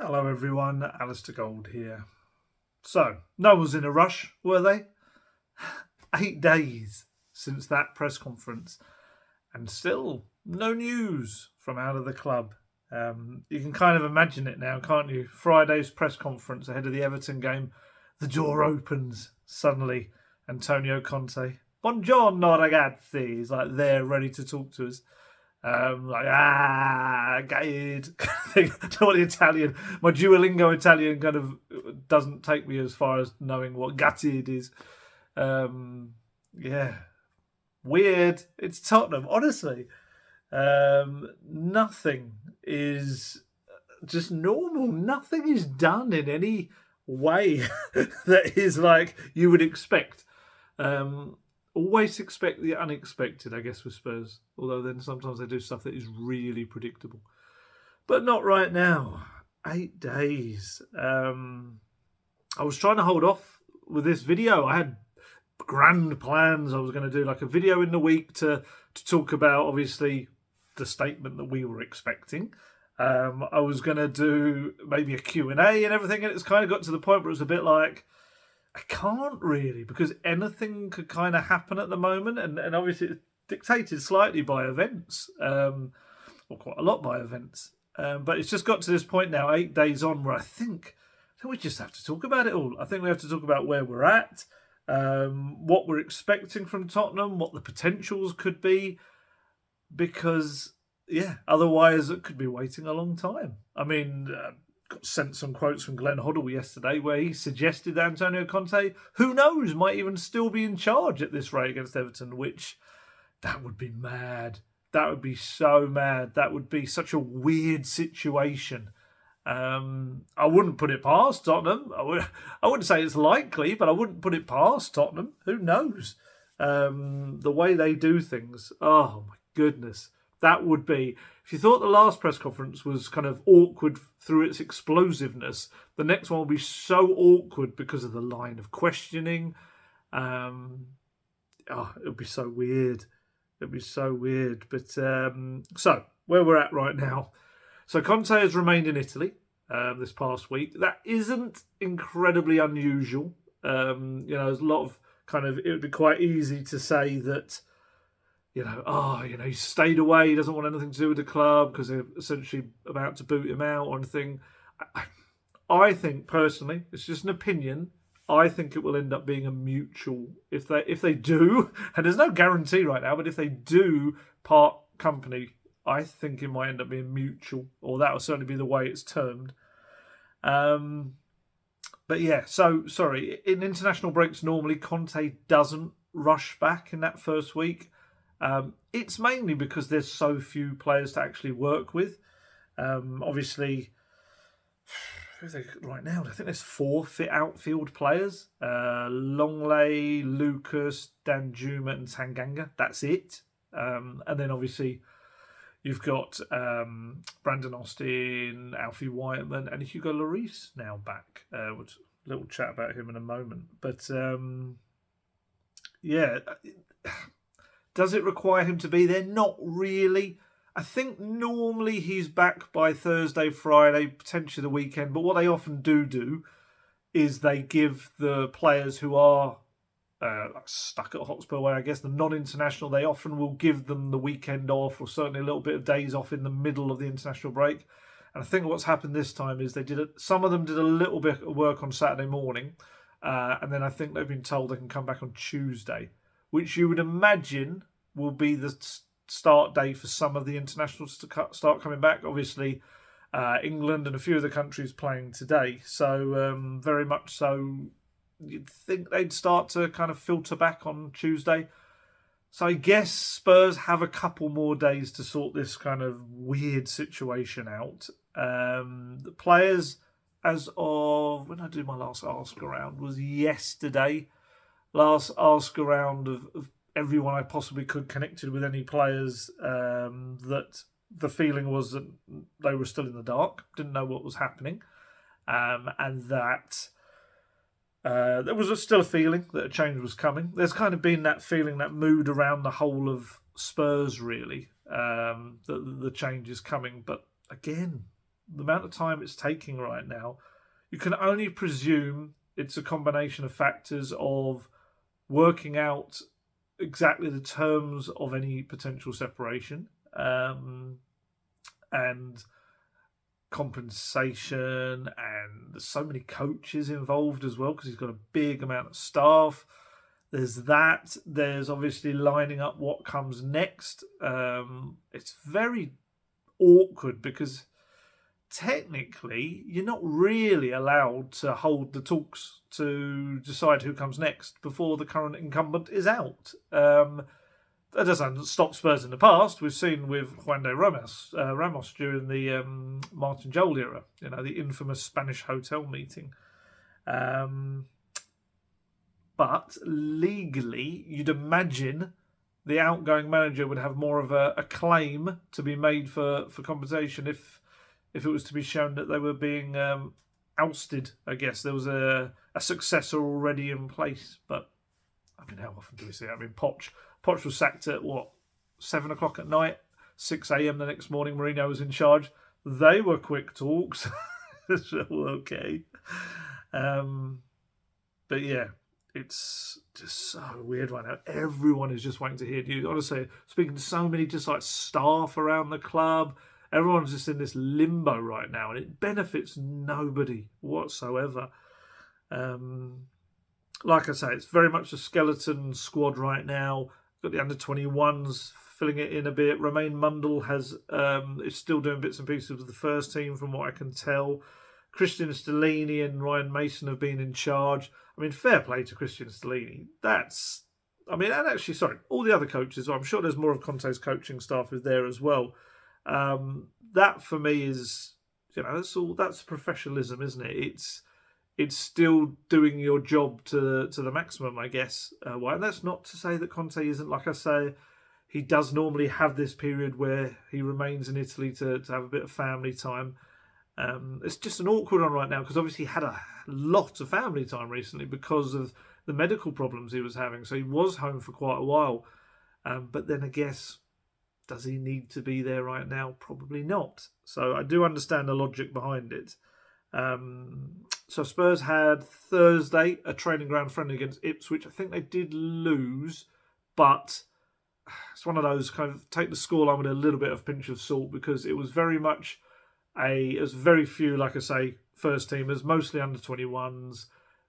Hello everyone, Alistair Gold here. So, no one was in a rush, were they? 8 days since that press conference and still no news from out of the club. You can kind of imagine it now, can't you? Friday's press conference ahead of the Everton game. The door opens suddenly. Antonio Conte. Buongiorno ragazzi. He's like there ready to talk to us. Gaid. I don't know what the Italian, my Duolingo Italian kind of doesn't take me as far as knowing what gatid is. Weird. It's Tottenham, honestly. Nothing is just normal. Nothing is done in any way that is like you would expect. Always expect the unexpected, I guess, with Spurs. Although then sometimes they do stuff that is really predictable. But not right now. 8 days. I was trying to hold off with this video. I had grand plans. I was going to do like a video in the week to talk about, obviously, the statement that we were expecting. I was going to do maybe a Q&A and everything. And it's kind of got to the point where it's a bit like, I can't really, because anything could kind of happen at the moment, and obviously it's dictated slightly by events, or quite a lot by events. But it's just got to this point now, 8 days on, where I think we just have to talk about it all. I think we have to talk about where we're at, what we're expecting from Tottenham, what the potentials could be, because, otherwise it could be waiting a long time. I mean, got sent some quotes from Glenn Hoddle yesterday where he suggested that Antonio Conte, who knows, might even still be in charge at this rate against Everton, which, that would be mad. That would be so mad. That would be such a weird situation. I wouldn't put it past Tottenham. I wouldn't say it's likely, but I wouldn't put it past Tottenham. Who knows? The way they do things. Oh, my goodness. That would be, if you thought the last press conference was kind of awkward through its explosiveness, the next one will be so awkward because of the line of questioning. It would be so weird. It'd be so weird. But so where we're at right now. So Conte has remained in Italy this past week. That isn't incredibly unusual. There's a lot of it would be quite easy to say that, he stayed away, he doesn't want anything to do with the club because they're essentially about to boot him out or anything. I think, personally, it's just an opinion, I think it will end up being a mutual, if they do, and there's no guarantee right now, but if they do part company, I think it might end up being mutual, or that will certainly be the way it's termed. But yeah, so, sorry, in international breaks, normally Conte doesn't rush back in that first week. It's mainly because there's so few players to actually work with. Obviously, right now, I think there's 4 fit outfield players. Longley, Lucas, Danjuma and Tanganga. That's it. And then obviously you've got Brandon Austin, Alfie Whiteman and Hugo Lloris now back. We'll little chat about him in a moment. But does it require him to be there? Not really. I think normally he's back by Thursday, Friday, potentially the weekend. But what they often do is they give the players who are stuck at Hotspur Way, I guess, the non-international, they often will give them the weekend off or certainly a little bit of days off in the middle of the international break. And I think what's happened this time is some of them did a little bit of work on Saturday morning. And then I think they've been told they can come back on Tuesday, which you would imagine will be the start day for some of the internationals to start coming back. Obviously, England and a few of the countries playing today. So very much so, you'd think they'd start to kind of filter back on Tuesday. So I guess Spurs have a couple more days to sort this kind of weird situation out. The players, as of when I did my last ask around, was yesterday. Last ask around of everyone I possibly could connected with any players, that the feeling was that they were still in the dark, didn't know what was happening, and that there was still a feeling that a change was coming. There's kind of been that feeling, that mood around the whole of Spurs, really, that the change is coming. But again, the amount of time it's taking right now, you can only presume it's a combination of factors of working out exactly the terms of any potential separation, and compensation, and there's so many coaches involved as well because he's got a big amount of staff. There's that. There's obviously lining up what comes next. It's very awkward because technically you're not really allowed to hold the talks to decide who comes next before the current incumbent is out. That doesn't stop Spurs in the past. We've seen with Juan de Ramos during the Martin Jol era, the infamous Spanish hotel meeting. But legally, you'd imagine the outgoing manager would have more of a claim to be made for compensation if it was to be shown that they were being ousted. I guess there was a successor already in place. But I mean, how often do we see that? I mean, Poch was sacked at 7 o'clock at night, 6 a.m. the next morning. Mourinho was in charge. They were quick talks. So, okay. But yeah, it's just so weird right now. Everyone is just waiting to hear news. Honestly, speaking to so many just like staff around the club, everyone's just in this limbo right now, and it benefits nobody whatsoever. Like I say, it's very much a skeleton squad right now. Got the under-21s filling it in a bit. Romain Mundell is still doing bits and pieces with the first team, from what I can tell. Christian Stellini and Ryan Mason have been in charge. I mean, fair play to Christian Stellini. All the other coaches. I'm sure there's more of Conte's coaching staff is there as well. That for me is, that's professionalism, isn't it? It's still doing your job to the maximum, I guess. And that's not to say that Conte isn't. Like I say, he does normally have this period where he remains in Italy to have a bit of family time. It's just an awkward one right now because obviously he had a lot of family time recently because of the medical problems he was having. So he was home for quite a while. But then I guess, does he need to be there right now? Probably not. So I do understand the logic behind it. So Spurs had Thursday a training ground friendly against Ipswich. I think they did lose, but it's one of those kind of take the scoreline with a little bit of pinch of salt because it was very much it was very few, like I say, first teamers, mostly under 21s,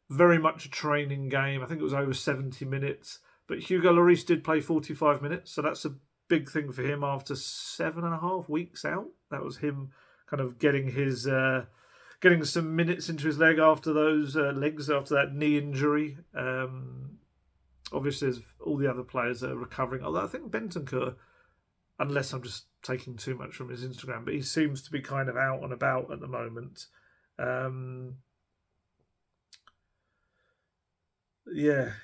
very much a training game. I think it was over 70 minutes, but Hugo Lloris did play 45 minutes, so that's a big thing for him after 7.5 weeks out. That was him kind of getting his getting some minutes into his legs after that knee injury. Obviously, all the other players are recovering. Although I think Bentancur, unless I'm just taking too much from his Instagram, but he seems to be kind of out and about at the moment.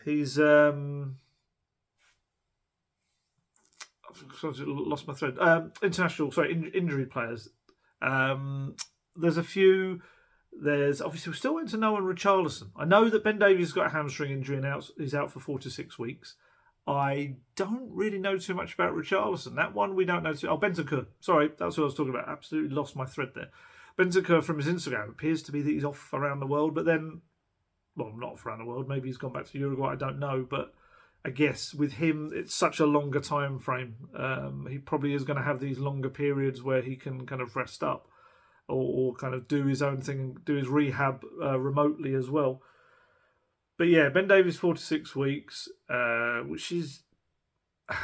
He's I've lost my thread. Injury players. There's a few. There's obviously we're still waiting to know on Richarlison. I know that Ben Davies has got a hamstring injury and he's out for 4 to 6 weeks. I don't really know too much about Richarlison. That one we don't know too. Oh, Bentancur. Sorry, that's what I was talking about. Absolutely lost my thread there. Bentancur from his Instagram appears to be that he's off around the world, but then, well, not off around the world. Maybe he's gone back to Uruguay. I don't know, but I guess with him, it's such a longer time frame. He probably is going to have these longer periods where he can kind of rest up or kind of do his own thing, do his rehab remotely as well. But yeah, Ben Davies 4 to 6 weeks, which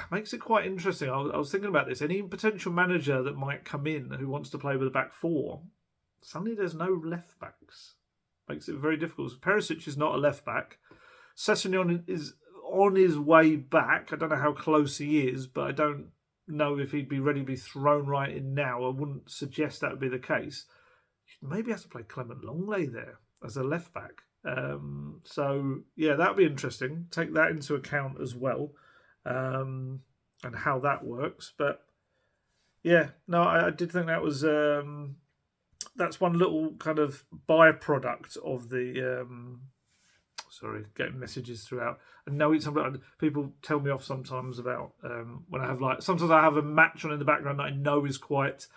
makes it quite interesting. I was thinking about this. Any potential manager that might come in who wants to play with a back four, suddenly there's no left backs. Makes it very difficult. So Perisic is not a left back. Sessegnon is on his way back. I don't know how close he is, but I don't know if he'd be ready to be thrown right in now. I wouldn't suggest that would be the case. You'd maybe have to play Clement Longley there as a left back. So yeah, that'd be interesting. Take that into account as well, and how that works. But yeah, no, I did think that was that's one little kind of byproduct of the. Sorry, getting messages throughout. I know it's something people tell me off sometimes about when I have sometimes I have a match on in the background that I know is quite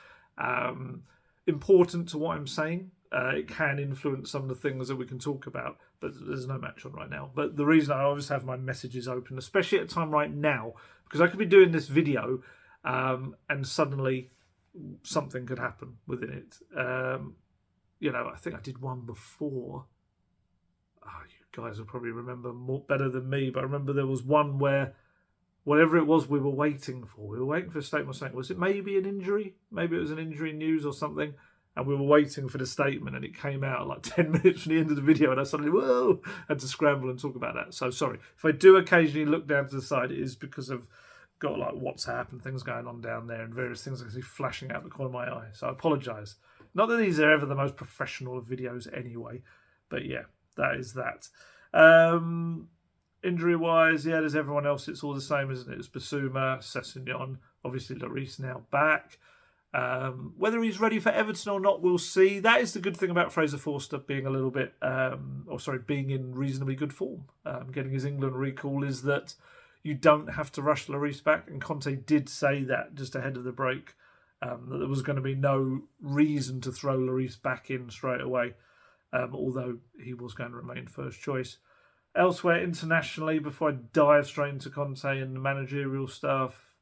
important to what I'm saying. It can influence some of the things that we can talk about, but there's no match on right now. But the reason I always have my messages open, especially at a time right now, because I could be doing this video and suddenly something could happen within it. I think I did one before. Oh, you guys will probably remember better than me, but I remember there was one where whatever it was we were waiting for. We were waiting for a statement saying, was it maybe an injury? Maybe it was an injury news or something. And we were waiting for the statement, and it came out like 10 minutes from the end of the video, and I suddenly, whoa, had to scramble and talk about that. So sorry. If I do occasionally look down to the side, it is because I've got like WhatsApp and things going on down there and various things I can see flashing out the corner of my eye. So I apologise. Not that these are ever the most professional of videos anyway, but yeah, that is that. Injury-wise, yeah, there's everyone else. It's all the same, isn't it? It's Basuma, Sessegnon, obviously Lloris now back. Whether he's ready for Everton or not, we'll see. That is the good thing about Fraser Forster being a little bit, being in reasonably good form. Getting his England recall is that you don't have to rush Lloris back. And Conte did say that just ahead of the break, that there was going to be no reason to throw Lloris back in straight away, although he was going to remain first choice. Elsewhere, internationally, before I dive straight into Conte and the managerial stuff,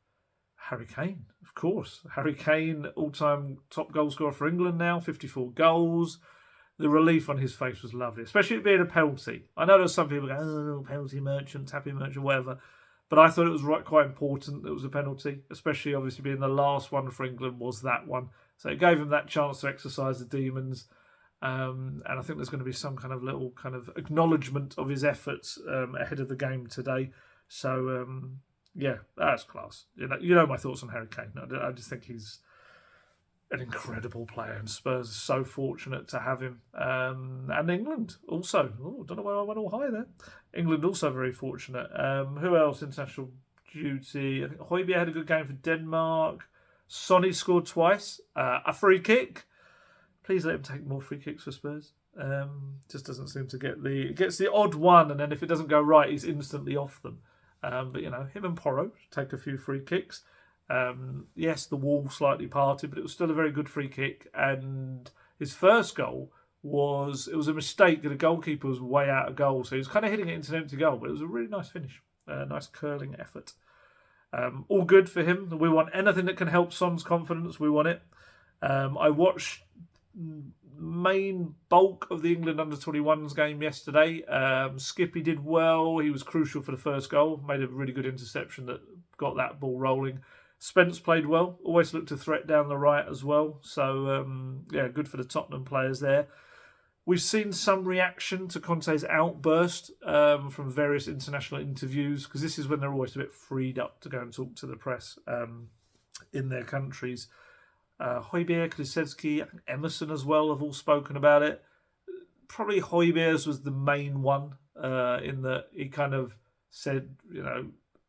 Harry Kane, of course. Harry Kane, all-time top goal scorer for England now, 54 goals. The relief on his face was lovely, especially it being a penalty. I know there's some people going, oh, penalty merchant, happy merchant, whatever. But I thought it was quite important that it was a penalty, especially obviously being the last one for England was that one. So it gave him that chance to exercise the demons. And I think there's going to be some kind of little kind of acknowledgement of his efforts ahead of the game today. So, yeah, that's class. You know my thoughts on Harry Kane. I just think he's an incredible player, and Spurs are so fortunate to have him. And England also. Oh, don't know where I went all high there. England also very fortunate. Who else? International duty. I think Højbjerg had a good game for Denmark. Sonny scored twice. A free kick. Please let him take more free kicks for Spurs. Just doesn't seem to gets the odd one, and then if it doesn't go right, he's instantly off them. But him and Porro take a few free kicks. Yes, the wall slightly parted, but it was still a very good free kick. And his first goal was a mistake, and the goalkeeper was way out of goal, so he was kind of hitting it into an empty goal. But it was a really nice finish, nice curling effort. All good for him. We want anything that can help Son's confidence. We want it. I watched main bulk of the England under-21s game yesterday. Skippy did well. He was crucial for the first goal. Made a really good interception that got that ball rolling. Spence played well. Always looked a threat down the right as well. So, good for the Tottenham players there. We've seen some reaction to Conte's outburst from various international interviews, because this is when they're always a bit freed up to go and talk to the press in their countries. Højbjerg, Kulusevski, Emerson as well have all spoken about it. Probably Højbjerg's was the main one in that he kind of said,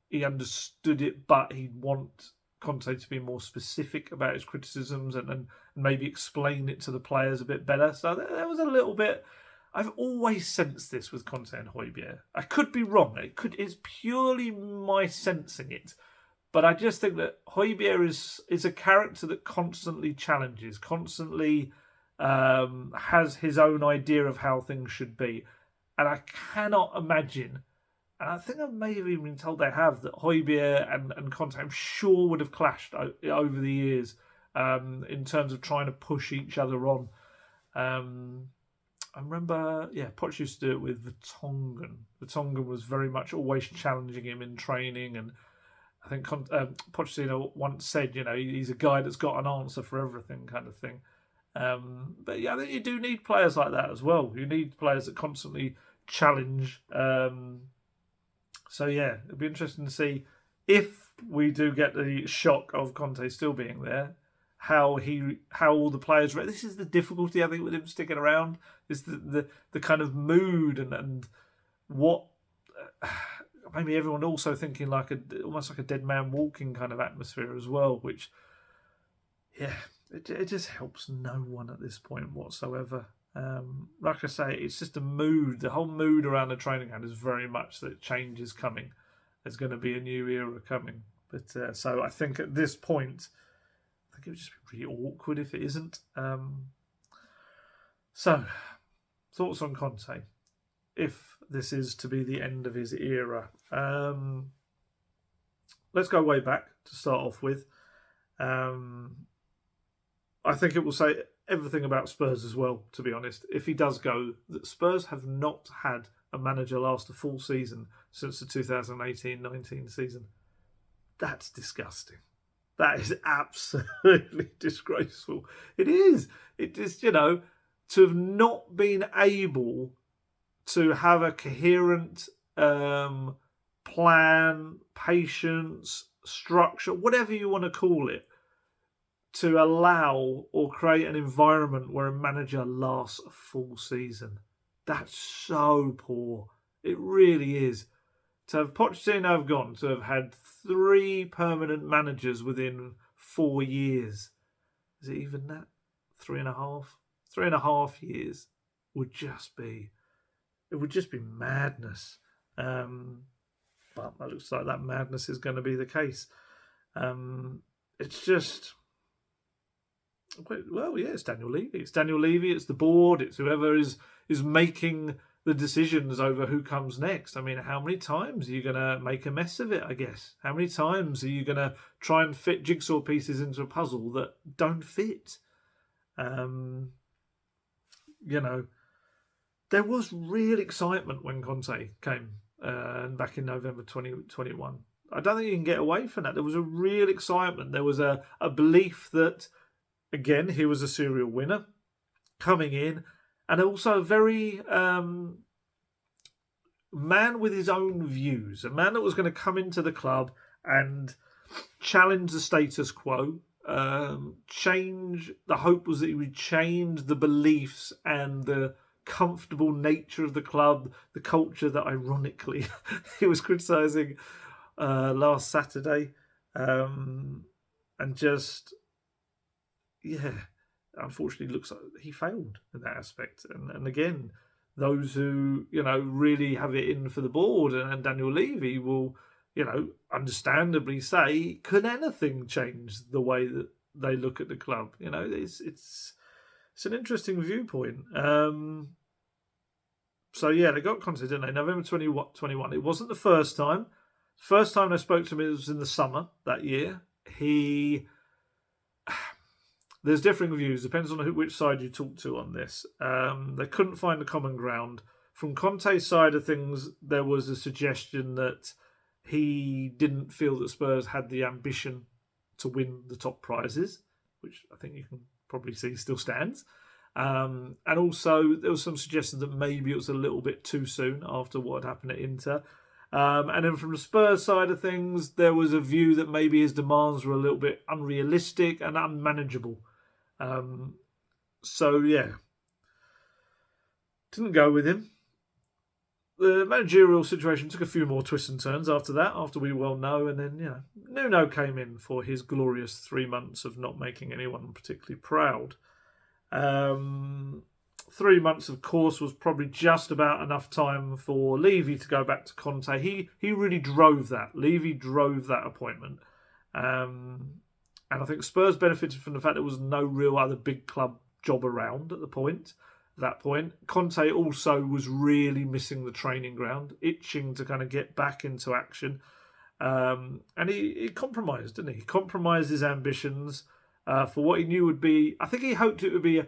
he understood it, but he'd want Conte to be more specific about his criticisms and maybe explain it to the players a bit better. So there was a little bit. I've always sensed this with Conte and Højbjerg. I could be wrong. It's purely my sensing it. But I just think that Højbjerg is a character that constantly challenges, constantly has his own idea of how things should be. And I cannot imagine, and I think I may have even been told they have, that Højbjerg and Conte, I'm sure, would have clashed over the years in terms of trying to push each other on. I remember, Poch used to do it with Vertonghen. Vertonghen was very much always challenging him in training, and I think Pochettino once said, he's a guy that's got an answer for everything, kind of thing. But yeah, I think you do need players like that as well. You need players that constantly challenge. So yeah, it'll be interesting to see if we do get the shock of Conte still being there, how all the players. This is the difficulty, I think, with him sticking around. Is the kind of mood and what. Maybe everyone also thinking almost like a dead man walking kind of atmosphere as well, which, it just helps no one at this point whatsoever. Like I say, it's just a mood. The whole mood around the training ground is very much that change is coming. There's going to be a new era coming. But so I think at this point, think it would just be really awkward if it isn't. So, thoughts on Conte, if this is to be the end of his era. Let's go way back to start off with. I think it will say everything about Spurs as well, to be honest. If he does go, that Spurs have not had a manager last a full season since the 2018-19 season. That's disgusting. That is absolutely disgraceful. It is. It is, to have not been able to have a coherent plan, patience, structure, whatever you want to call it, to allow or create an environment where a manager lasts a full season. That's so poor. It really is. To have Pochettino have gone, to have had 3 permanent managers within 4 years. Is it even that? 3.5? 3.5 years would just be madness. But it looks like that madness is going to be the case. It's just, well, yeah, it's Daniel Levy. It's Daniel Levy, it's the board, it's whoever is making the decisions over who comes next. I mean, how many times are you going to make a mess of it, I guess? How many times are you going to try and fit jigsaw pieces into a puzzle that don't fit? There was real excitement when Conte came back in November 2021. I don't think you can get away from that. There was a real excitement. There was a belief that, again, he was a serial winner coming in, and also a very man with his own views, a man that was going to come into the club and challenge the status quo, change. The hope was that he would change the beliefs and the comfortable nature of the club, the culture that ironically he was criticising last Saturday, and just, unfortunately looks like he failed in that aspect. And again, those who, really have it in for the board and Daniel Levy will, understandably say, can anything change the way that they look at the club? It's an interesting viewpoint. So yeah, they got Conte, didn't they? November 2021. It wasn't the first time. First time I spoke to him, it was in the summer that year. There's differing views, depends on which side you talk to on this. They couldn't find a common ground. From Conte's side of things, there was a suggestion that he didn't feel that Spurs had the ambition to win the top prizes, which I think you can probably see still stands. And also, there was some suggestion that maybe it was a little bit too soon after what had happened at Inter. And then from the Spurs side of things, there was a view that maybe his demands were a little bit unrealistic and unmanageable. So, yeah. Didn't go with him. The managerial situation took a few more twists and turns after that, after we well know. And then, Nuno came in for his glorious 3 months of not making anyone particularly proud. 3 months, of course, was probably just about enough time for Levy to go back to Conte. He really drove that. Levy drove that appointment. And I think Spurs benefited from the fact there was no real other big club job around at that point. Conte also was really missing the training ground, itching to kind of get back into action. And he compromised, didn't he? He compromised his ambitions for what he knew would be, I think he hoped it would be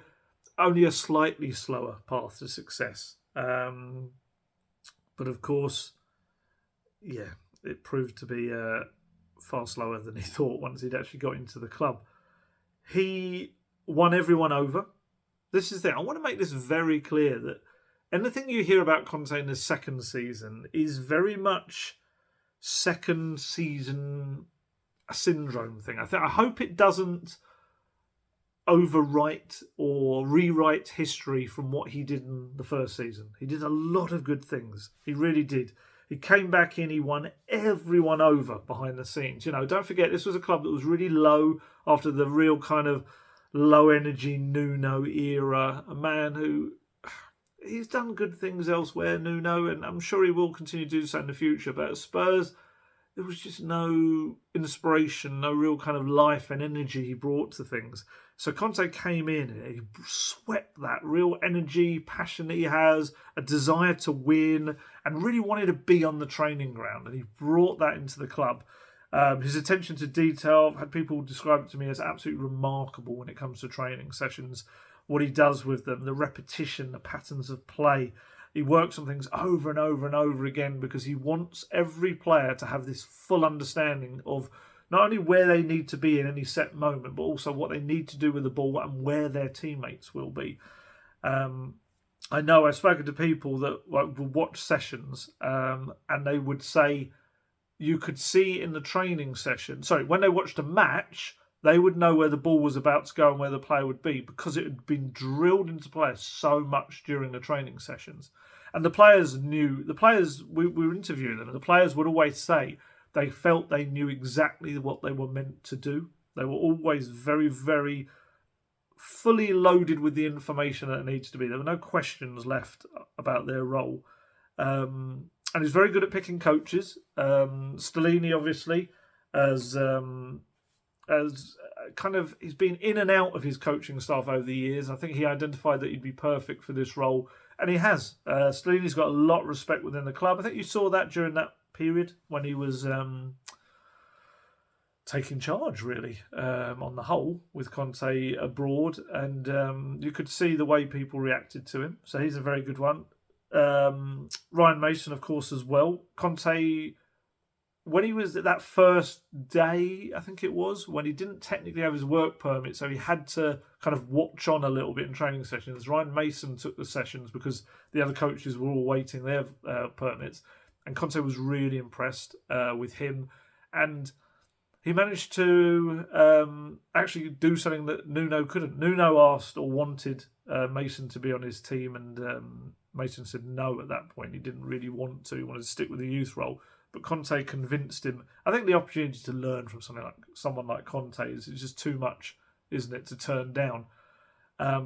only a slightly slower path to success. But of course, it proved to be far slower than he thought once he'd actually got into the club. He won everyone over. This is the thing. I want to make this very clear that anything you hear about Conte in his second season is very much second season syndrome thing. I hope it doesn't overwrite or rewrite history from what he did in the first season. He did a lot of good things. He really did. He came back in, he won everyone over behind the scenes. Don't forget, this was a club that was really low after the real kind of low energy Nuno era. A man who, he's done good things elsewhere, Nuno, and I'm sure he will continue to do so in the future. But at Spurs, there was just no inspiration, no real kind of life and energy he brought to things. So Conte came in and he swept that real energy, passion that he has, a desire to win, and really wanted to be on the training ground. And he brought that into the club. His attention to detail, I've had people describe it to me as absolutely remarkable when it comes to training sessions. What he does with them, the repetition, the patterns of play. He works on things over and over and over again because he wants every player to have this full understanding of not only where they need to be in any set moment, but also what they need to do with the ball and where their teammates will be. I know I've spoken to people that will watch sessions and they would say you could see in the training session, when they watched a match, they would know where the ball was about to go and where the player would be because it had been drilled into players so much during the training sessions. And the players knew, we were interviewing them, and the players would always say they felt they knew exactly what they were meant to do. They were always very, very fully loaded with the information that it needs to be. There were no questions left about their role. And he's very good at picking coaches. Stellini, obviously, as kind of, he's been in and out of his coaching staff over the years. I think he identified that he'd be perfect for this role, and he has. Stellini's got a lot of respect within the club. I think you saw that during that period when he was taking charge, really, on the whole, with Conte abroad, and you could see the way people reacted to him. So he's a very good one. Ryan Mason, of course, as well. Conte, when he was at that first day, I think it was, when he didn't technically have his work permit, so he had to kind of watch on a little bit in training sessions. Ryan Mason took the sessions because the other coaches were all waiting their permits, and Conte was really impressed with him. And he managed to actually do something that Nuno couldn't. Nuno asked or wanted Mason to be on his team, and Mason said no at that point. He didn't really want to. He wanted to stick with the youth role. But Conte convinced him. I think the opportunity to learn from someone like Conte is just too much, isn't it, to turn down.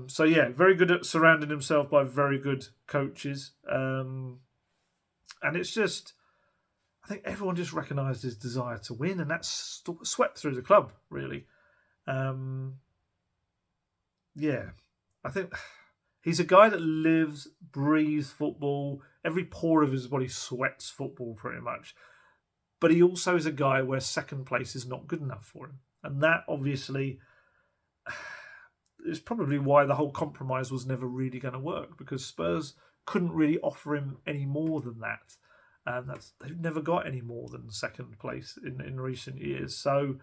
So yeah, very good at surrounding himself by very good coaches. And it's just, I think everyone just recognised his desire to win, and that's swept through the club, really. Yeah, I think he's a guy that lives, breathes football. Every pore of his body sweats football pretty much. But he also is a guy where second place is not good enough for him. And that obviously is probably why the whole compromise was never really going to work, because Spurs couldn't really offer him any more than that. And they've never got any more than second place in recent years. So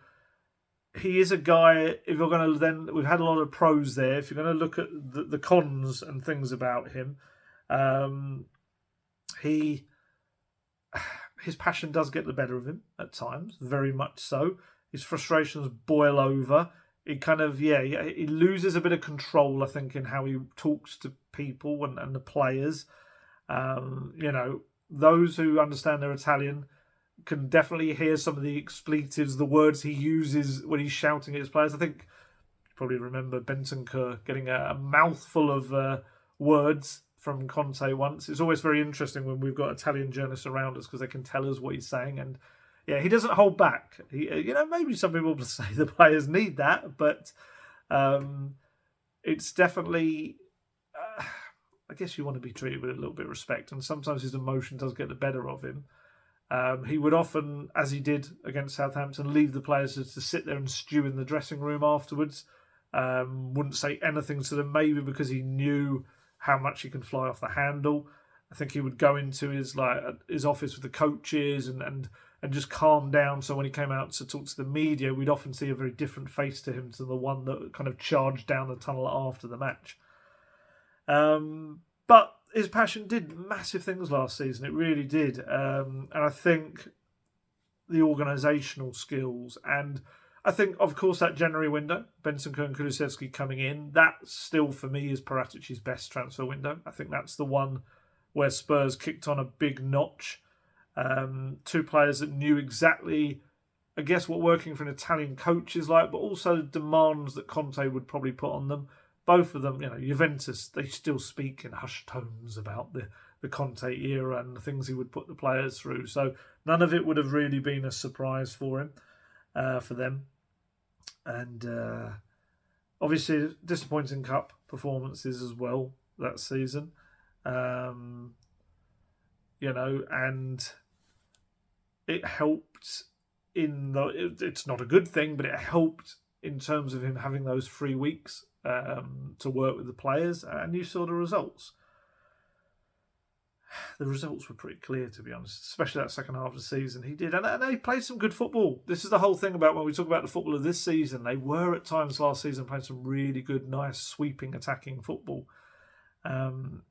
he is a guy, if you're going to then, we've had a lot of pros there. If you're going to look at the cons and things about him, his passion does get the better of him at times, very much so. His frustrations boil over. He kind of, he loses a bit of control, I think, in how he talks to people and the players. Those who understand their Italian can definitely hear some of the expletives, the words he uses when he's shouting at his players. I think you probably remember Bentancur getting a mouthful of words from Conte once. It's always very interesting when we've got Italian journalists around us because they can tell us what he's saying. And yeah, he doesn't hold back. Maybe some people will say the players need that, but it's definitely, I guess you want to be treated with a little bit of respect, and sometimes his emotion does get the better of him. He would often, as he did against Southampton, leave the players to sit there and stew in the dressing room afterwards. Wouldn't say anything to them, maybe because he knew how much he can fly off the handle. I think he would go into his office with the coaches and just calm down. So when he came out to talk to the media, we'd often see a very different face to him to the one that kind of charged down the tunnel after the match. But his passion did massive things last season. It really did. And I think the organisational skills, and I think, of course, that January window, Bentancur and Kulusevski coming in, that still, for me, is Paratici's best transfer window. I think that's the one where Spurs kicked on a big notch. Two players that knew exactly, I guess, what working for an Italian coach is like, but also demands that Conte would probably put on them. Both of them, Juventus, they still speak in hushed tones about the Conte era and the things he would put the players through. So None of it would have really been a surprise for him, for them. And obviously disappointing cup performances as well that season. And it helped it's not a good thing, but it helped in terms of him having those 3 weeks to work with the players, and you saw the results. The results were pretty clear, to be honest, especially that second half of the season. He did, and they played some good football. This is the whole thing about when we talk about the football of this season. They were at times last season playing some really good, nice, sweeping, attacking football.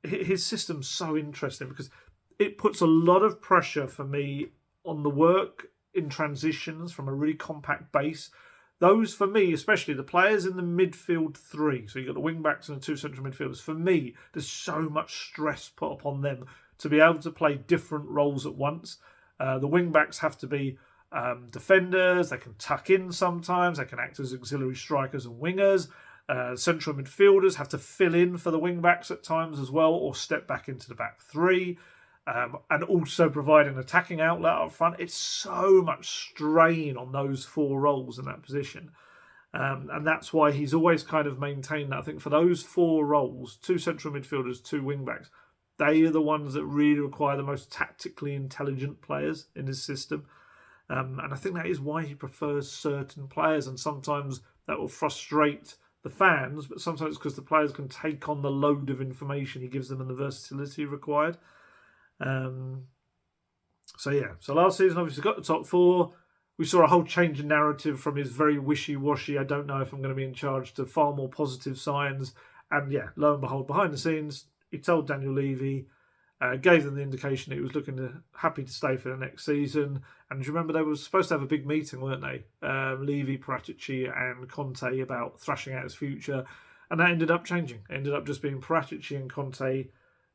His system's so interesting because it puts a lot of pressure for me on the work in transitions from a really compact base. Those, for me, especially the players in the midfield three, so you've got the wing-backs and the two central midfielders, for me, there's so much stress put upon them to be able to play different roles at once. The wing-backs have to be defenders, they can tuck in sometimes, they can act as auxiliary strikers and wingers. Central midfielders have to fill in for the wing-backs at times as well, or step back into the back three. And also provide an attacking outlet up front. It's so much strain on those 4 roles in that position. And that's why he's always kind of maintained that. I think for those 4 roles, 2 central midfielders, 2 wing-backs, they are the ones that really require the most tactically intelligent players in his system. And I think that is why he prefers certain players. And sometimes that will frustrate the fans, but sometimes it's because the players can take on the load of information he gives them and the versatility required. So last season obviously got the top 4. We saw a whole change in narrative from his very wishy-washy, I don't know if I'm going to be in charge, to far more positive signs. And lo and behold, behind the scenes, he told Daniel Levy, gave them the indication that he was happy to stay for the next season. And do you remember they were supposed to have a big meeting, weren't they? Levy, Paratici and Conte about thrashing out his future. And that ended up changing. It ended up just being Paratici and Conte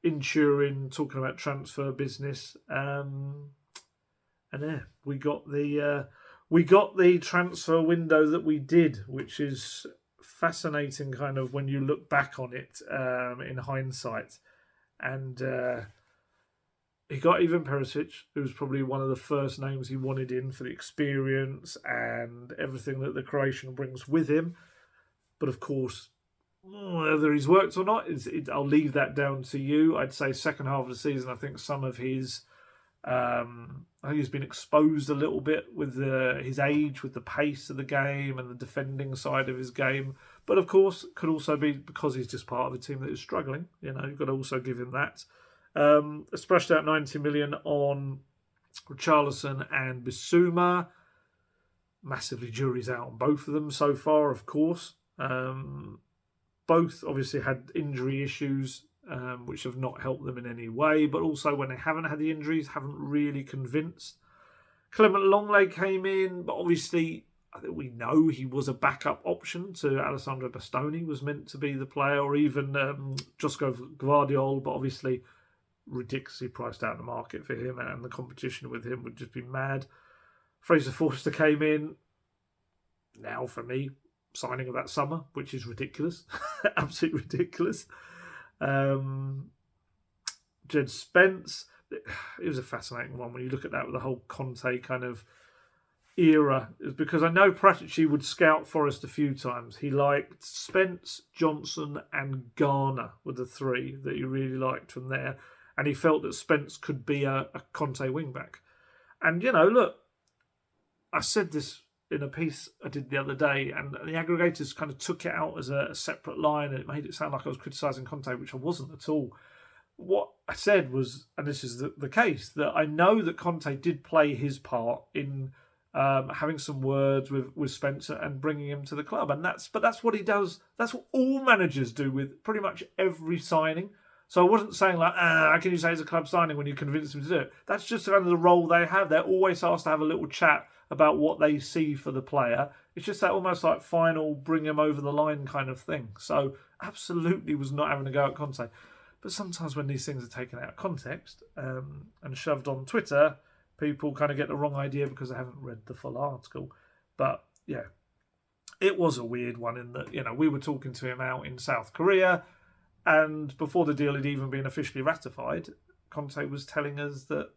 in Turin, talking about transfer business, we got the transfer window that we did, which is fascinating, kind of when you look back on it in hindsight. And he got Ivan Perisic, who was probably one of the first names he wanted in for the experience and everything that the Croatian brings with him. But of course, whether he's worked or not, I'll leave that down to you. I'd say second half of the season, I think some of his... I think he's been exposed a little bit with his age, with the pace of the game and the defending side of his game. But of course, could also be because he's just part of a team that is struggling. You've got to also give him that. Splashed out 90 million on Richarlison and Bissouma. Massively jury's out on both of them so far, of course. Both obviously had injury issues, which have not helped them in any way, but also when they haven't had the injuries, haven't really convinced. Clement Longley came in, but obviously I think we know he was a backup option to Alessandro Bastoni, was meant to be the player, or even Josko Gvardiol, but obviously ridiculously priced out in the market for him, and the competition with him would just be mad. Fraser Forster came in, now for me, signing of that summer, which is ridiculous. Absolutely ridiculous. Jed Spence, it was a fascinating one when you look at that with the whole Conte kind of era, is because I know Paratici would scout Forest a few times. He liked Spence, Johnson and Garner were the 3 that he really liked from there, and he felt that Spence could be a Conte wingback. And look, I said this in a piece I did the other day, and the aggregators kind of took it out as a separate line, and it made it sound like I was criticising Conte, which I wasn't at all. What I said was, and this is the case, that I know that Conte did play his part in having some words with Spencer and bringing him to the club, but that's what he does. That's what all managers do with pretty much every signing. So I wasn't saying like, how can you say it's a club signing when you convince them to do it? That's just kind of the role they have. They're always asked to have a little chat about what they see for the player. It's just that almost like final bring him over the line kind of thing. So absolutely was not having a go at Conte. But sometimes when these things are taken out of context and shoved on Twitter, people kind of get the wrong idea because they haven't read the full article. But yeah, it was a weird one in that, we were talking to him out in South Korea, and before the deal had even been officially ratified, Conte was telling us that,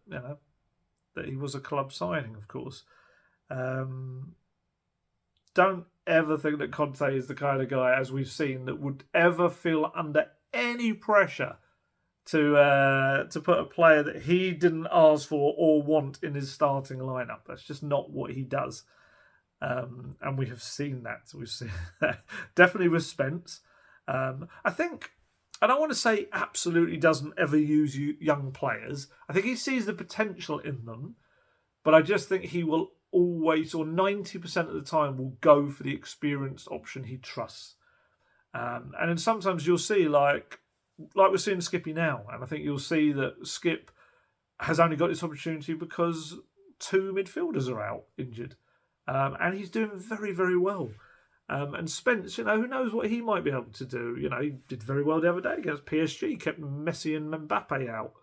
that he was a club signing, of course. Don't ever think that Conte is the kind of guy, as we've seen, that would ever feel under any pressure to put a player that he didn't ask for or want in his starting lineup. That's just not what he does. And we have seen that. We've seen that. Definitely with Spence. I think, I don't want to say absolutely doesn't ever use young players. I think he sees the potential in them, but I just think he will always, or 90% of the time, will go for the experienced option he trusts. And then sometimes you'll see, like we're seeing Skippy now, and I think you'll see that Skip has only got this opportunity because 2 midfielders are out injured. And he's doing very, very well. And Spence, who knows what he might be able to do. He did very well the other day against PSG, kept Messi and Mbappe out.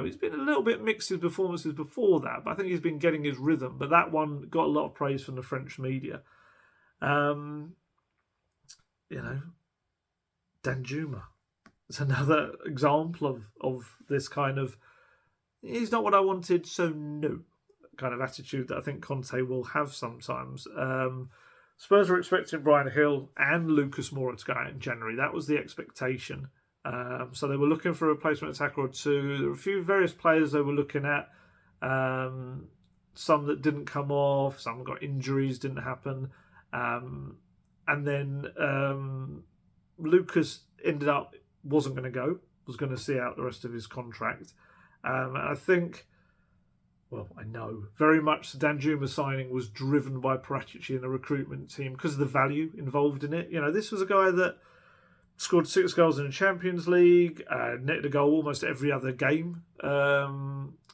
He's been a little bit mixed his performances before that, but I think he's been getting his rhythm. But that one got a lot of praise from the French media. Danjuma. It's another example of this kind of, he's not what I wanted, so no, kind of attitude that I think Conte will have sometimes. Spurs were expecting Bryan Hill and Lucas Moura to go out in January. That was the expectation. So they were looking for a replacement attacker or two. There were a few various players they were looking at. Some that didn't come off. Some got injuries, didn't happen. And then Lucas ended up, wasn't going to go. Was going to see out the rest of his contract. And I think, well, I know very much the Danjuma signing was driven by Paratici and the recruitment team because of the value involved in it. This was a guy that scored 6 goals in the Champions League, netted a goal almost every other game,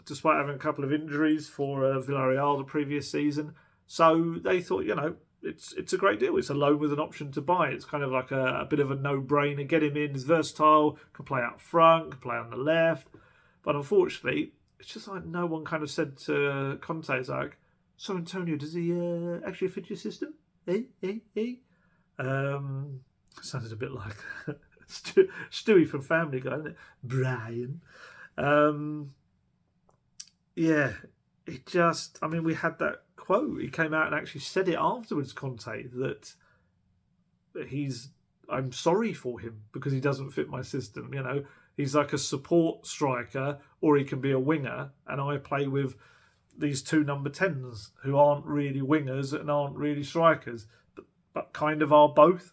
despite having a couple of injuries for Villarreal the previous season. So they thought, it's a great deal. It's a loan with an option to buy. It's kind of like a bit of a no-brainer. Get him in, he's versatile, can play out front, can play on the left. But unfortunately, it's just like no one kind of said to Conte, it's like, so Antonio, does he actually fit your system? Sounded a bit like Stewie from Family Guy, isn't it? Brian. It just, we had that quote. He came out and actually said it afterwards, Conte, that I'm sorry for him because he doesn't fit my system. He's like a support striker, or he can be a winger, and I play with these 2 number 10s who aren't really wingers and aren't really strikers, but kind of are both.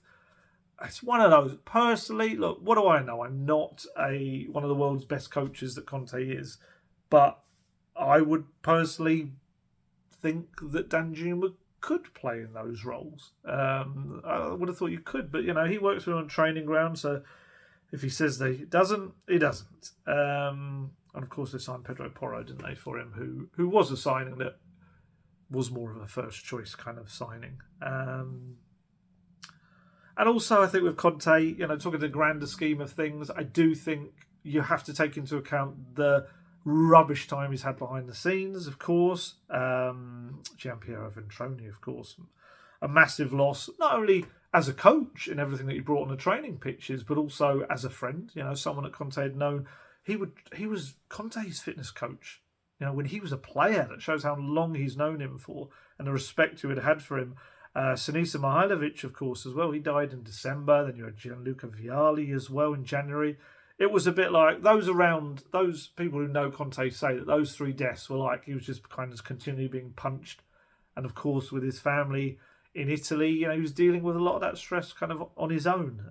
It's one of those. Personally, look, what do I know? I'm not one of the world's best coaches that Conte is, but I would personally think that Danjuma could play in those roles. I would have thought you could, but he works with him on training ground, so if he says that he doesn't, he doesn't. And of course, they signed Pedro Porro, didn't they, for him, who was a signing that was more of a first choice kind of signing. And also, I think with Conte, talking the grander scheme of things, I do think you have to take into account the rubbish time he's had behind the scenes, of course. Gianpiero Ventroni, of course. A massive loss, not only as a coach and everything that he brought on the training pitches, but also as a friend. Someone that Conte had known. He was Conte's fitness coach. When he was a player, that shows how long he's known him for and the respect he had for him. Sinisa Mihailovic, of course, as well. He died in December. Then you had Gianluca Vialli as well in January. It was a bit like those people who know Conte say that those 3 deaths were like he was just kind of continually being punched. And of course, with his family in Italy, he was dealing with a lot of that stress kind of on his own,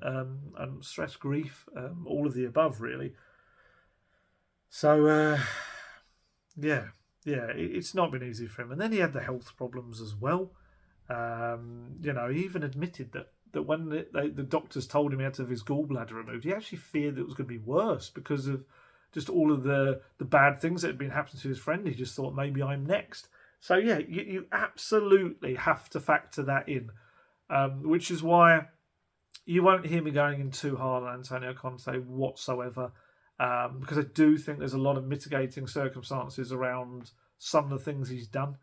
and stress, grief, all of the above, really. So, it's not been easy for him. And then he had the health problems as well. He even admitted that when the doctors told him he had to have his gallbladder removed, he actually feared it was going to be worse because of just all of the bad things that had been happening to his friend. He just thought, maybe I'm next. So, you absolutely have to factor that in, which is why you won't hear me going in too hard on Antonio Conte whatsoever, because I do think there's a lot of mitigating circumstances around some of the things he's done.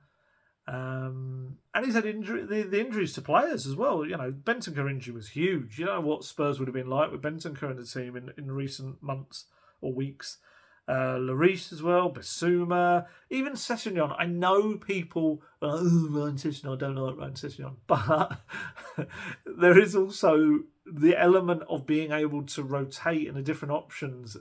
And he's had the injuries to players as well. Bentancur injury was huge. What Spurs would have been like with Bentancur in the team in recent months or weeks. Lloris as well, Bissouma, even Sessegnon. I know people are like, oh, Ryan Sessegnon, I don't like Ryan Sessegnon. But there is also the element of being able to rotate in the different options,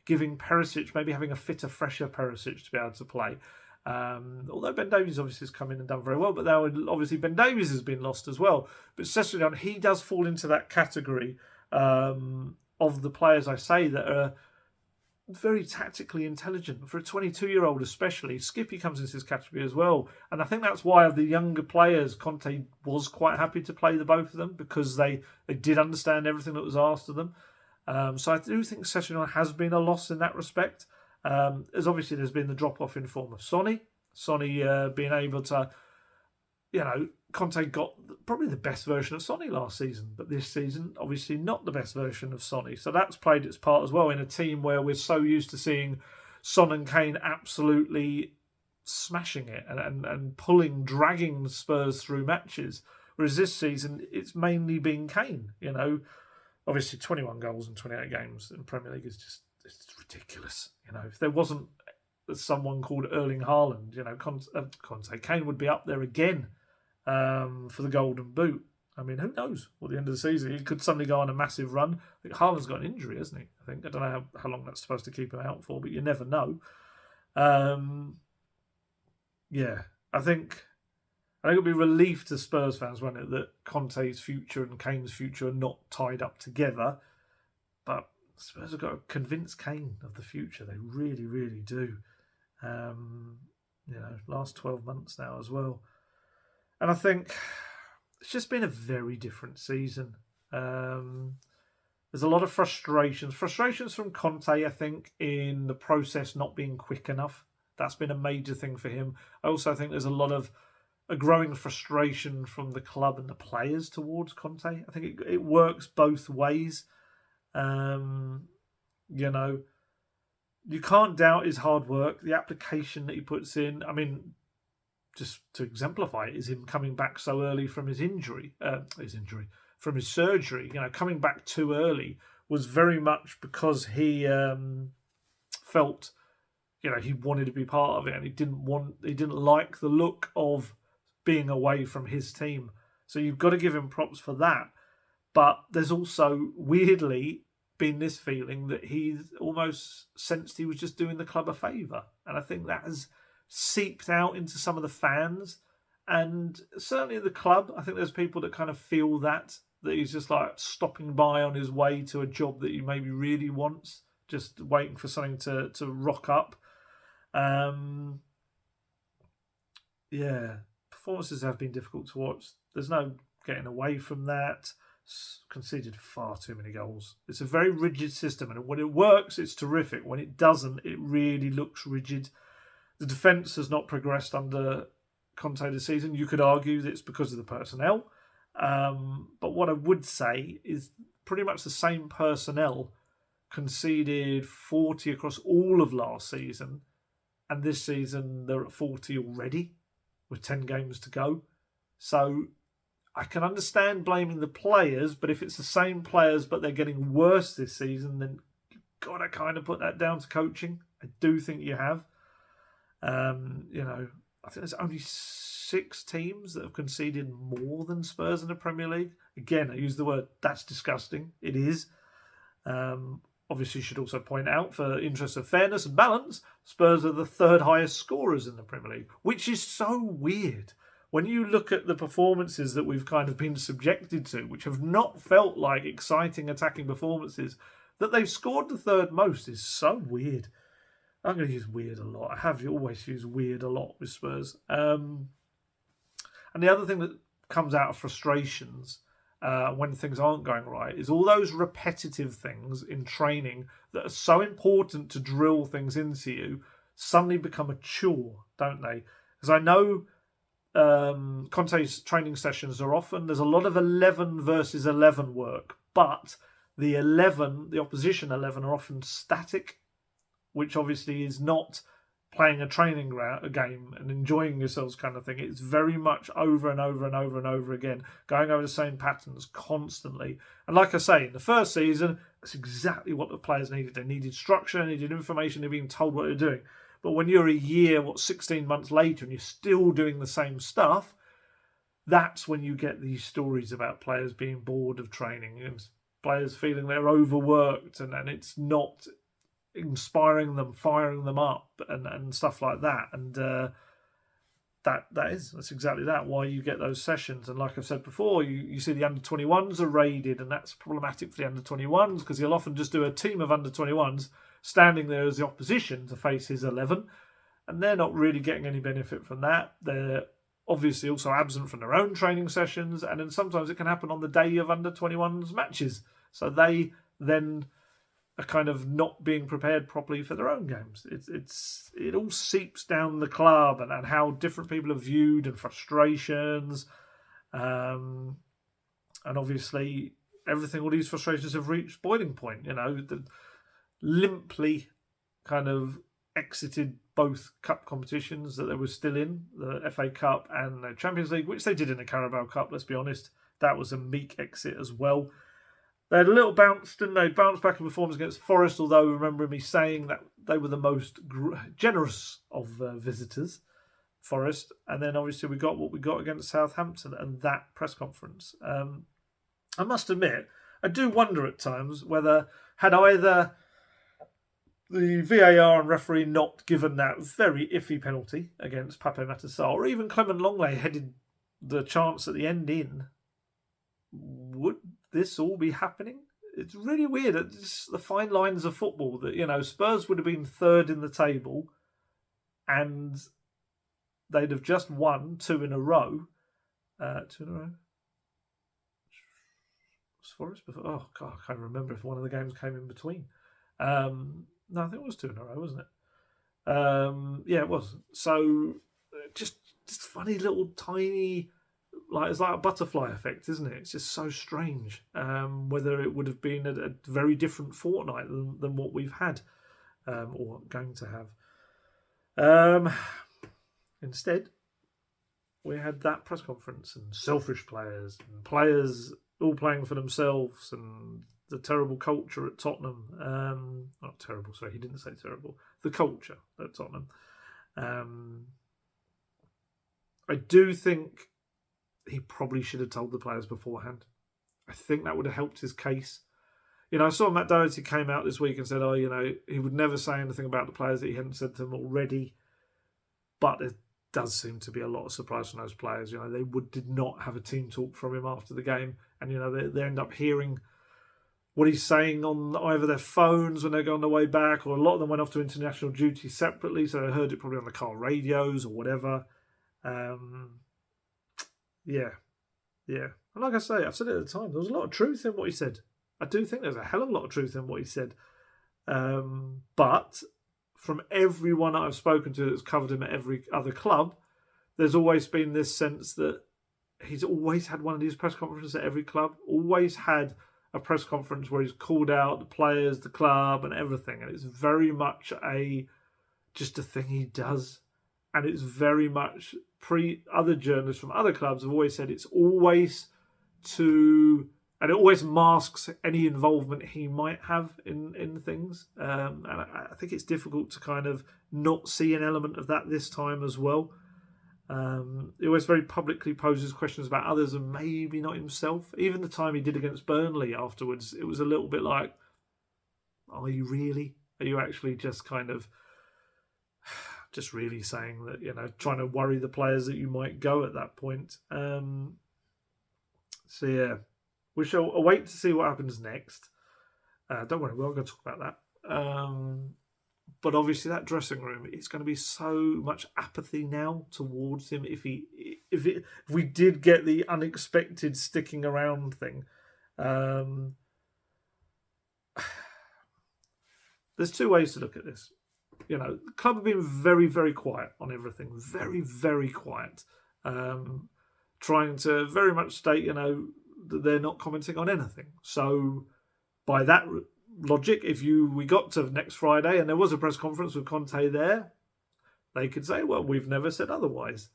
giving Perisic, maybe having a fitter, fresher Perisic to be able to play. Although Ben Davies obviously has come in and done very well, but now obviously Ben Davies has been lost as well. But Sessegnon, he does fall into that category of the players I say that are very tactically intelligent. For a 22-year-old especially, Skippy comes into this category as well. And I think that's why of the younger players, Conte was quite happy to play the both of them, because they did understand everything that was asked of them. So I do think Sessegnon has been a loss in that respect. As obviously there's been the drop-off in form of Sonny. Sonny being able to, Conte got probably the best version of Sonny last season, but this season, obviously not the best version of Sonny. So that's played its part as well in a team where we're so used to seeing Son and Kane absolutely smashing it and dragging Spurs through matches. Whereas this season, it's mainly been Kane. Obviously 21 goals in 28 games in Premier League is just it's ridiculous. If there wasn't someone called Erling Haaland, Conte, Kane would be up there again for the Golden Boot. I mean, who knows what the end of the season, he could suddenly go on a massive run. I think Haaland's got an injury, hasn't he? I don't know how long that's supposed to keep him out for, but you never know. I think it'll be relief to Spurs fans, won't it, that Conte's future and Kane's future are not tied up together. But Spurs have got to convince Kane of the future. They really, really do. Last 12 months now as well. And I think it's just been a very different season. There's a lot of frustrations. Frustrations from Conte, I think, in the process not being quick enough. That's been a major thing for him. I also think there's a growing frustration from the club and the players towards Conte. I think it works both ways. You can't doubt his hard work, the application that he puts in. I mean, just to exemplify it, is him coming back so early from his from his surgery. Coming back too early was very much because he felt, he wanted to be part of it, and he didn't like the look of being away from his team. So you've got to give him props for that. But there's also, weirdly, been this feeling that he's almost sensed he was just doing the club a favour. And I think that has seeped out into some of the fans. And certainly in the club, I think there's people that kind of feel that he's just like stopping by on his way to a job that he maybe really wants, just waiting for something to rock up. Performances have been difficult to watch. There's no getting away from that. Conceded far too many goals. It's a very rigid system, and when it works, it's terrific. When it doesn't, it really looks rigid. The defence has not progressed under Conte this season. You could argue that it's because of the personnel, but what I would say is pretty much the same personnel conceded 40 across all of last season, and this season they're at 40 already with 10 games to go. So I can understand blaming the players, but if it's the same players but they're getting worse this season, then you've got to kind of put that down to coaching. I do think you have. I think there's only 6 teams that have conceded more than Spurs in the Premier League. Again, I use the word, that's disgusting. It is. Obviously, you should also point out, for interest of fairness and balance, Spurs are the 3rd highest scorers in the Premier League, which is so weird. When you look at the performances that we've kind of been subjected to, which have not felt like exciting attacking performances, that they've scored the 3rd most is so weird. I'm going to use weird a lot. I have always used weird a lot with Spurs. And the other thing that comes out of frustrations when things aren't going right is all those repetitive things in training that are so important to drill things into you suddenly become a chore, don't they? Because I know Conte's training sessions are often, there's a lot of 11 versus 11 work, but the opposition 11 are often static, which obviously is not playing a game and enjoying yourselves kind of thing. It's very much over and over and over and over again, going over the same patterns constantly. And like I say, in the first season, that's exactly what the players needed. They needed structure, they needed information, they're being told what they're doing. But when you're a year, 16 months later, and you're still doing the same stuff, that's when you get these stories about players being bored of training, and players feeling they're overworked, and it's not inspiring them, firing them up, and stuff like that. And that's exactly that. Why you get those sessions. And like I've said before, you see the under-21s are raided, and that's problematic for the under-21s because he'll often just do a team of under-21s standing there as the opposition to face his 11, and they're not really getting any benefit from that. They're obviously also absent from their own training sessions, and then sometimes it can happen on the day of under-21s matches. So they then are kind of not being prepared properly for their own games. It all seeps down the club, and how different people are viewed, and frustrations, and obviously all these frustrations have reached boiling point. Limply kind of exited both cup competitions that they were still in, the FA Cup and the Champions League, which they did in the Carabao Cup, let's be honest. That was a meek exit as well. They had a little bounce, didn't they? Bounced back in performance against Forest, although remember me saying that they were the most generous of visitors, Forest. And then obviously we got what we got against Southampton and that press conference. I must admit, I do wonder at times whether had either the VAR and referee not given that very iffy penalty against Pape Matar, or even Clement Longley headed the chance at the end in, would this all be happening? It's really weird. It's the fine lines of football that, Spurs would have been third in the table and they'd have just won two in a row. Was Forest before? Oh, God, I can't remember if one of the games came in between. No, I think it was two in a row, wasn't it? Yeah, it was. So just funny little tiny, it's like a butterfly effect, isn't it? It's just so strange. Whether it would have been a very different fortnight than what we've had, or going to have. Instead, we had that press conference and selfish players and players all playing for themselves, and the terrible culture at Tottenham. Not terrible, sorry, he didn't say terrible. The culture at Tottenham. I do think he probably should have told the players beforehand. I think that would have helped his case. I saw Matt Doherty came out this week and said, he would never say anything about the players that he hadn't said to them already. But there does seem to be a lot of surprise from those players. They did not have a team talk from him after the game. And, they end up hearing what he's saying on either their phones when they're going the way back, or a lot of them went off to international duty separately, so they heard it probably on the car radios or whatever. Yeah. And like I say, I've said it at the time, there was a lot of truth in what he said. I do think there's a hell of a lot of truth in what he said. But from everyone I've spoken to that's covered him at every other club, there's always been this sense that he's always had one of these press conferences at every club, always had a press conference where he's called out the players, the club, and everything. And it's very much just a thing he does. And it's very much other journalists from other clubs have always said it's always and it always masks any involvement he might have in things. And I think it's difficult to kind of not see an element of that this time as well. He always very publicly poses questions about others and maybe not himself. Even the time he did against Burnley afterwards, it was a little bit like, are you really? Are you actually just kind of just really saying that, trying to worry the players that you might go at that point? So yeah, we shall await to see what happens next. Don't worry, we're not going to talk about that. But obviously that dressing room, it's going to be so much apathy now towards him if we did get the unexpected sticking around thing. There's two ways to look at this. The club have been very, very quiet on everything. Very, very quiet. Trying to very much state, that they're not commenting on anything. So by that logic, we got to next Friday and there was a press conference with Conte there, They could say, well, we've never said otherwise.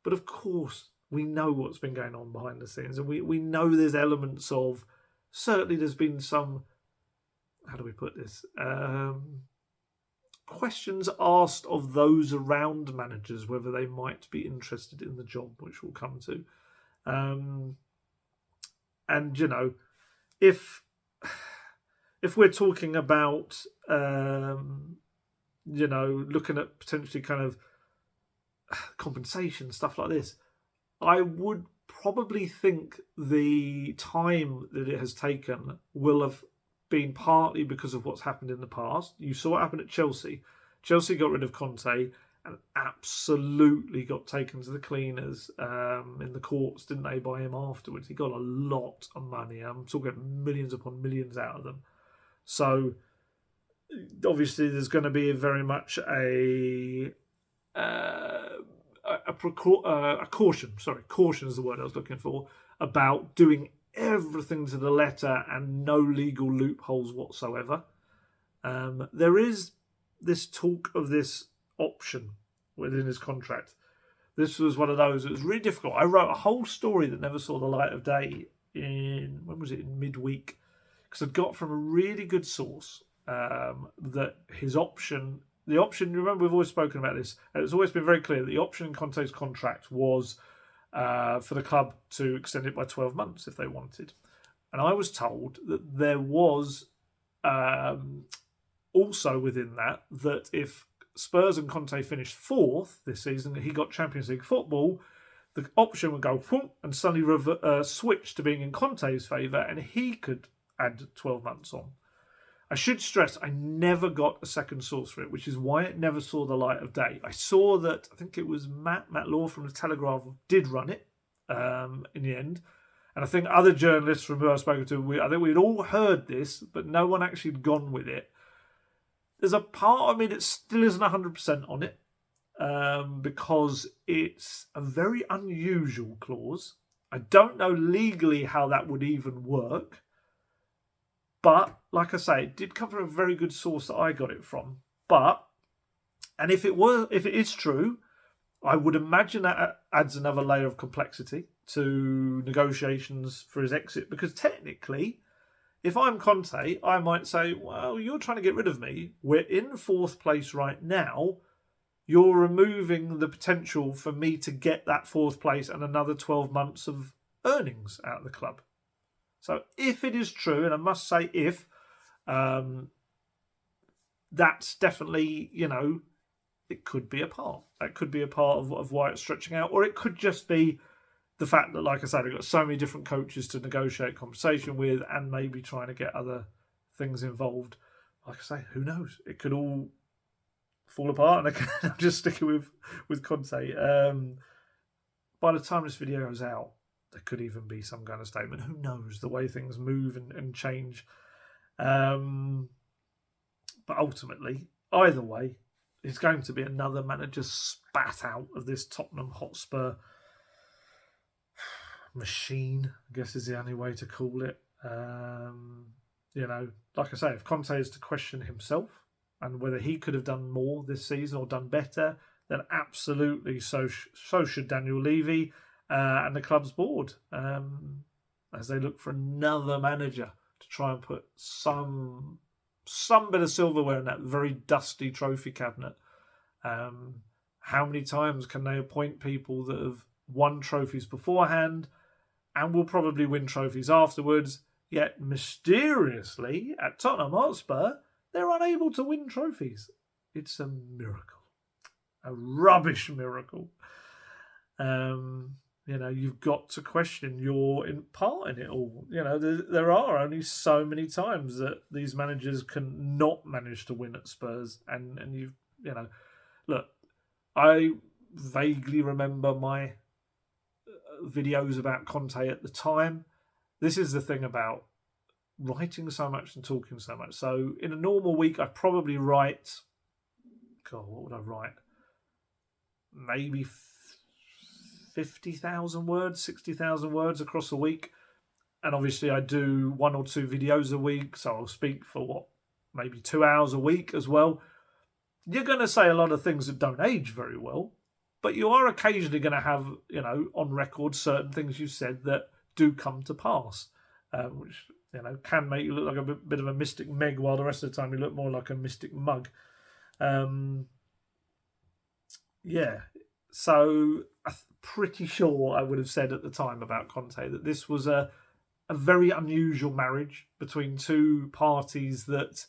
But of course, we know what's been going on behind the scenes. And we know there's elements of, certainly there's been some, how do we put this? Questions asked of those around managers, whether they might be interested in the job, which we'll come to. And, you know, if we're talking about, you know, looking at potentially kind of compensation, stuff like this, I would probably think the time that it has taken will have been partly because of what's happened in the past. You saw what happened at Chelsea. Chelsea got rid of Conte and absolutely got taken to the cleaners in the courts, didn't they, by him afterwards? He got a lot of money. I'm talking millions upon millions out of them. So obviously there's going to be very much a caution. Sorry, caution is the word I was looking for, about doing everything to the letter and no legal loopholes whatsoever. There is this talk of this option within his contract. This was one of those. It was really difficult. I wrote a whole story that never saw the light of day in midweek, because I'd got from a really good source that his option, the option, remember we've always spoken about this, and it's always been very clear that the option in Conte's contract was for the club to extend it by 12 months if they wanted. And I was told that there was also within that if Spurs and Conte finished fourth this season, he got Champions League football, the option would go whoop, and suddenly switch to being in Conte's favour, and he could add 12 months on. I should stress I never got a second source for it, which is why it never saw the light of day. I saw that, I think it was Matt Law from the Telegraph did run it in the end. And I think other journalists from who I've spoken to, I think we'd all heard this, but no one actually had gone with it. There's a part of me that still isn't 100% on it, because it's a very unusual clause. I don't know legally how that would even work. But, like I say, it did come from a very good source that I got it from. And if it is true, I would imagine that adds another layer of complexity to negotiations for his exit. Because technically, if I'm Conte, I might say, well, you're trying to get rid of me. We're in fourth place right now. You're removing the potential for me to get that fourth place and another 12 months of earnings out of the club. So if it is true, and I must say if, that's definitely, you know, it could be a part. That could be a part of why it's stretching out. Or it could just be the fact that, like I said, they've got so many different coaches to negotiate compensation with and maybe trying to get other things involved. Like I say, who knows? It could all fall apart, and I'm just sticking with Conte. By the time this video goes out, there could even be some kind of statement. Who knows? The way things move and change. But ultimately, either way, it's going to be another manager spat out of this Tottenham Hotspur machine, I guess is the only way to call it. You know, like I say, if Conte is to question himself and whether he could have done more this season or done better, then absolutely so should Daniel Levy and the club's board, as they look for another manager to try and put some bit of silverware in that very dusty trophy cabinet. How many times can they appoint people that have won trophies beforehand and will probably win trophies afterwards, yet mysteriously at Tottenham Hotspur they're unable to win trophies? It's a miracle, a rubbish miracle. You know, you've got to question your part in it all. You know, there are only so many times that these managers can not manage to win at Spurs, and you know, look, I vaguely remember my videos about Conte at the time. This is the thing about writing so much and talking so much. So in a normal week, I probably write, God, what would I write? Maybe 50,000 words, 60,000 words across a week. And obviously I do 1 or 2 videos a week. So I'll speak for maybe 2 hours a week as well. you're going to say a lot of things that don't age very well, but you are occasionally going to have, on record certain things you said that do come to pass, which, can make you look like a bit of a mystic Meg, while the rest of the time you look more like a mystic mug. Yeah. So I'm pretty sure I would have said at the time about Conte that this was a very unusual marriage between two parties that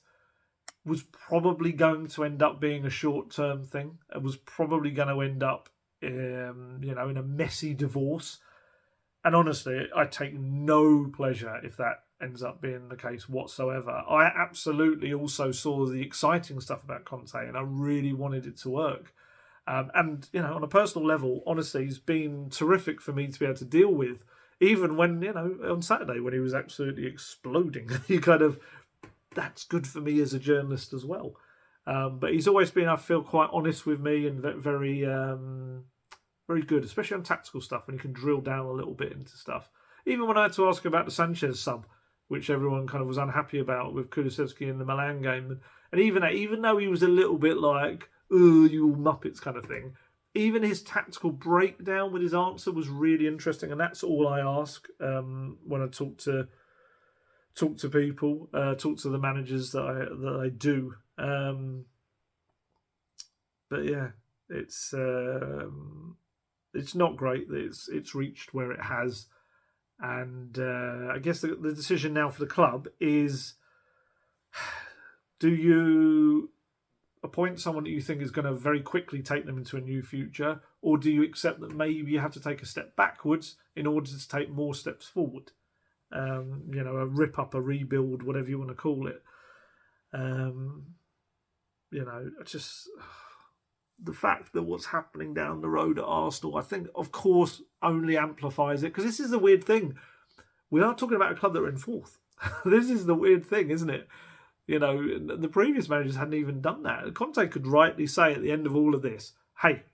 was probably going to end up being a short-term thing. It was probably going to end up, in a messy divorce. And honestly, I take no pleasure if that ends up being the case whatsoever. I absolutely also saw the exciting stuff about Conte, and I really wanted it to work. And, on a personal level, honestly, he's been terrific for me to be able to deal with. Even when, on Saturday, when he was absolutely exploding, that's good for me as a journalist as well. But he's always been, I feel, quite honest with me and very, very good, especially on tactical stuff, when he can drill down a little bit into stuff. Even when I had to ask about the Sanchez sub, which everyone kind of was unhappy about with Kulusevski in the Milan game. And even though he was a little bit like, oh, you Muppets kind of thing, even his tactical breakdown with his answer was really interesting. And that's all I ask when I talk to people, talk to the managers that I do. But yeah, it's not great that it's reached where it has. And I guess the decision now for the club is, do you appoint someone that you think is going to very quickly take them into a new future, or do you accept that maybe you have to take a step backwards in order to take more steps forward? A rip up, a rebuild, whatever you want to call it. Just the fact that what's happening down the road at Arsenal, I think, of course, only amplifies it. Because this is the weird thing. We are talking about a club that are in fourth. This is the weird thing, isn't it? The previous managers hadn't even done that. Conte could rightly say at the end of all of this, hey,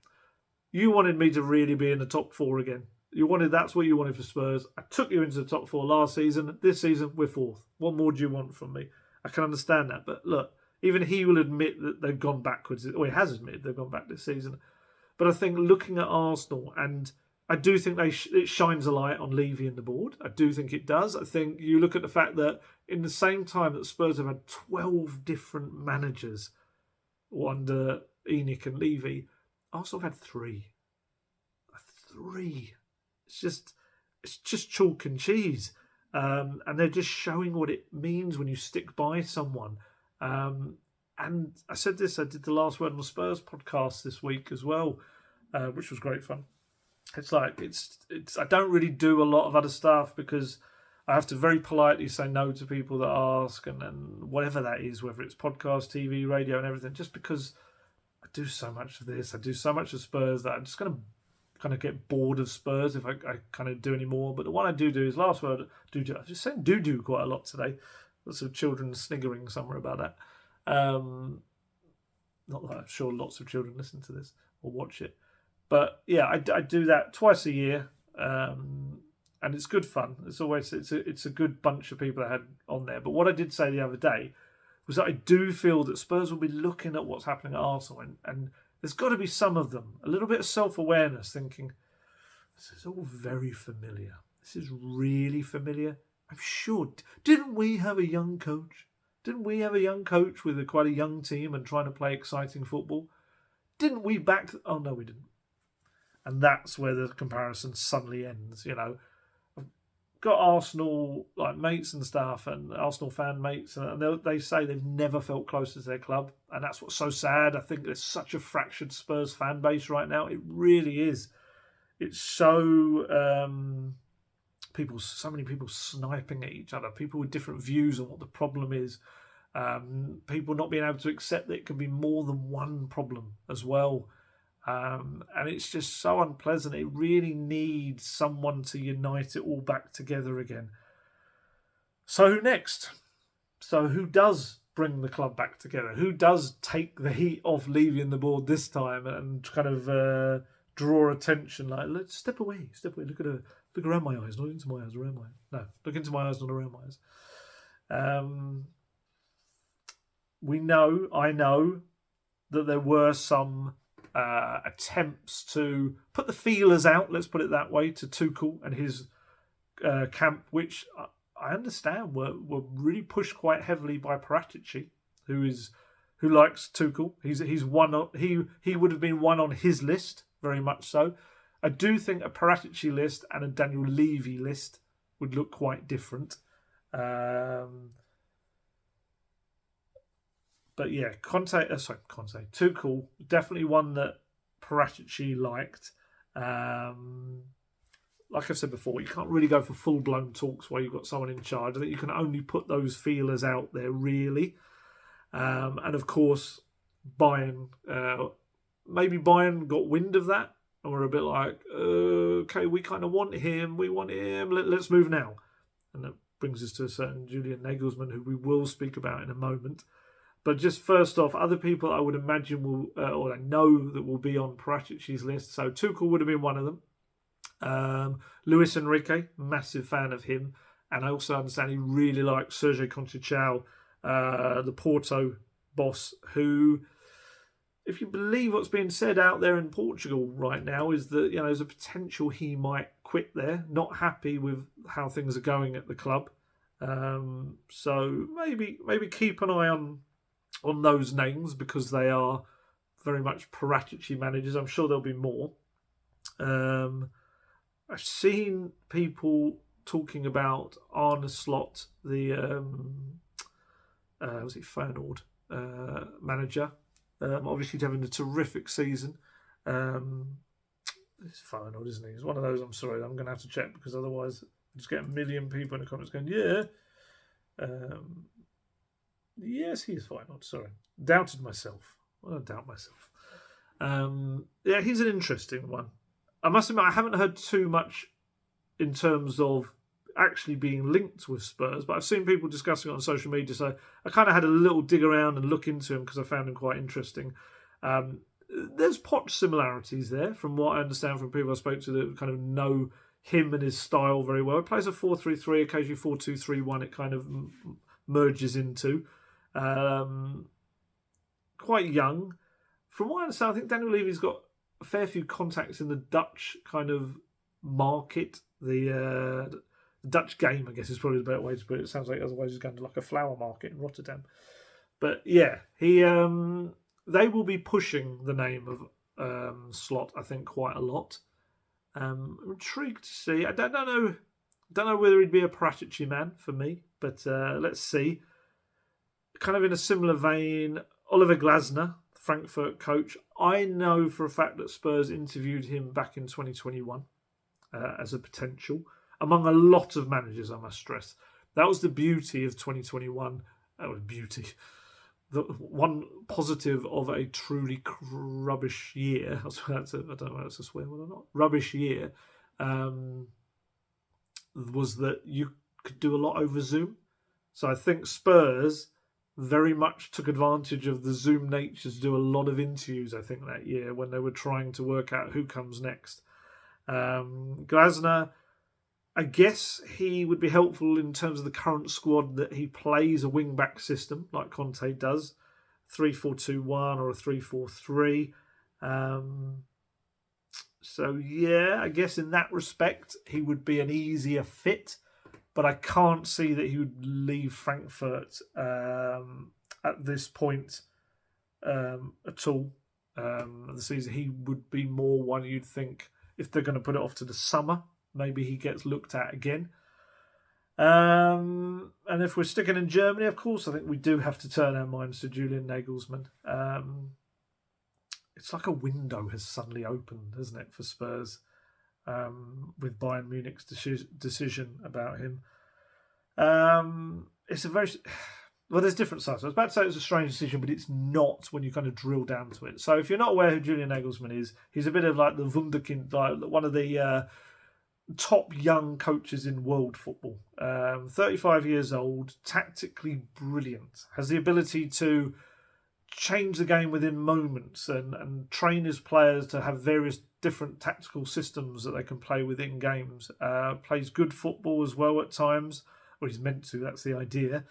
you wanted me to really be in the top four again. That's what you wanted for Spurs. I took you into the top four last season. This season, we're fourth. What more do you want from me? I can understand that. But look, even he will admit that they've gone backwards. Or he has admitted they've gone back this season. But I think looking at Arsenal, and I do think it shines a light on Levy and the board. I do think it does. I think you look at the fact that in the same time that Spurs have had 12 different managers under ENIC and Levy, Arsenal have had three. It's just chalk and cheese. And they're just showing what it means when you stick by someone. And I said this, I did the Last Word on the Spurs podcast this week as well, which was great fun. It's like, I don't really do a lot of other stuff because I have to very politely say no to people that ask, and whatever that is, whether it's podcast, TV, radio and everything, just because I do so much of this, I do so much of Spurs that I'm just going to kind of get bored of Spurs if I kind of do any more. But the one I do is Last Word. I'm just saying do quite a lot today. Lots of children sniggering somewhere about that. Not that I'm sure lots of children listen to this or watch it. But yeah, I do that twice a year. And it's good fun. It's a good bunch of people I had on there. But what I did say the other day was that I do feel that Spurs will be looking at what's happening at Arsenal, and there's got to be some of them, a little bit of self-awareness, thinking, this is all very familiar. This is really familiar. I'm sure. Didn't we have a young coach? Didn't we have a young coach with quite a young team and trying to play exciting football? Didn't we back... Oh, no, we didn't. And that's where the comparison suddenly ends, I've got Arsenal mates and stuff, and Arsenal fan mates, and they say they've never felt close to their club, and that's what's so sad. I think there's such a fractured Spurs fan base right now. It really is. It's so so many people sniping at each other, people with different views on what the problem is, people not being able to accept that it can be more than one problem as well. And it's just so unpleasant. It really needs someone to unite it all back together again. So who next? So who does bring the club back together? Who does take the heat off Levy and the board this time and kind of draw attention? Let's step away. Look around my eyes, not into my eyes, around my eyes. No, look into my eyes, not around my eyes. I know that there were some attempts to put the feelers out, let's put it that way, to Tuchel and his camp, which I understand were really pushed quite heavily by Paratici, who likes Tuchel. He's one he would have been one on his list, very much so. I do think a Paratici list and a Daniel Levy list would look quite different. But yeah, Tuchel, definitely one that Paratici liked. Like I've said before, you can't really go for full-blown talks while you've got someone in charge. I think you can only put those feelers out there, really. And of course, Bayern, maybe Bayern got wind of that and were a bit like, okay, we kind of want him, let's move now. And that brings us to a certain Julian Nagelsmann, who we will speak about in a moment. But just first off, other people I would imagine will, or I know that will be on Paratici's list. So Tuchel would have been one of them. Luis Enrique, massive fan of him. And I also understand he really likes Sergio Conceição, the Porto boss, who, if you believe what's being said out there in Portugal right now, is that there's a potential he might quit there, not happy with how things are going at the club. So maybe keep an eye on those names, because they are very much Paratici managers. I'm sure there'll be more. I've seen people talking about Arne Slot, the was it Feyenoord manager. Obviously, he's having a terrific season. It's Feyenoord, isn't he? He's one of those. I'm sorry, I'm going to have to check, because otherwise, I just get a million people in the comments going, yeah. Yes, he is Feyenoord. Sorry, doubted myself. Well, I doubt myself. Yeah, he's an interesting one. I must admit, I haven't heard too much in terms of actually being linked with Spurs, but I've seen people discussing it on social media, so I kind of had a little dig around and look into him because I found him quite interesting. There's Poch similarities there, from what I understand from people I spoke to that kind of know him and his style very well. He plays a 4-3-3, occasionally 4-2-3-1. It kind of merges into. Quite young. From what I understand, I think Daniel Levy's got a fair few contacts in the Dutch kind of market. The Dutch game, I guess, is probably the better way to put it. It sounds like otherwise he's going to like a flower market in Rotterdam. But yeah, they will be pushing the name of Slot, I think, quite a lot. I'm intrigued to see. I don't know whether he'd be a Paratici man for me, but let's see. Kind of in a similar vein, Oliver Glasner, Frankfurt coach. I know for a fact that Spurs interviewed him back in 2021 as a potential, among a lot of managers, I must stress. That was the beauty of 2021. That was beauty. The one positive of a truly rubbish year. I don't know whether that's a swear word or not. Rubbish year was that you could do a lot over Zoom. So I think Spurs very much took advantage of the Zoom nature to do a lot of interviews, I think, that year when they were trying to work out who comes next. Glasner, I guess he would be helpful in terms of the current squad, that he plays a wing-back system like Conte does, 3-4-2-1 or a 3-4-3. So, yeah, I guess in that respect, he would be an easier fit. But I can't see that he would leave Frankfurt at this point at all. The season, he would be more one you'd think, if they're going to put it off to the summer, maybe he gets looked at again. And if we're sticking in Germany, of course, I think we do have to turn our minds to Julian Nagelsmann. It's like a window has suddenly opened, hasn't it, for Spurs? With Bayern Munich's decision about him. It's a very... Well, there's different sides. I was about to say it was a strange decision, but it's not when you kind of drill down to it. So if you're not aware who Julian Nagelsmann is, he's a bit of like the wunderkind, like one of the top young coaches in world football. 35 years old, tactically brilliant, has the ability to change the game within moments and train his players to have various different tactical systems that they can play within games. Plays good football as well at times, or he's meant to, that's the idea.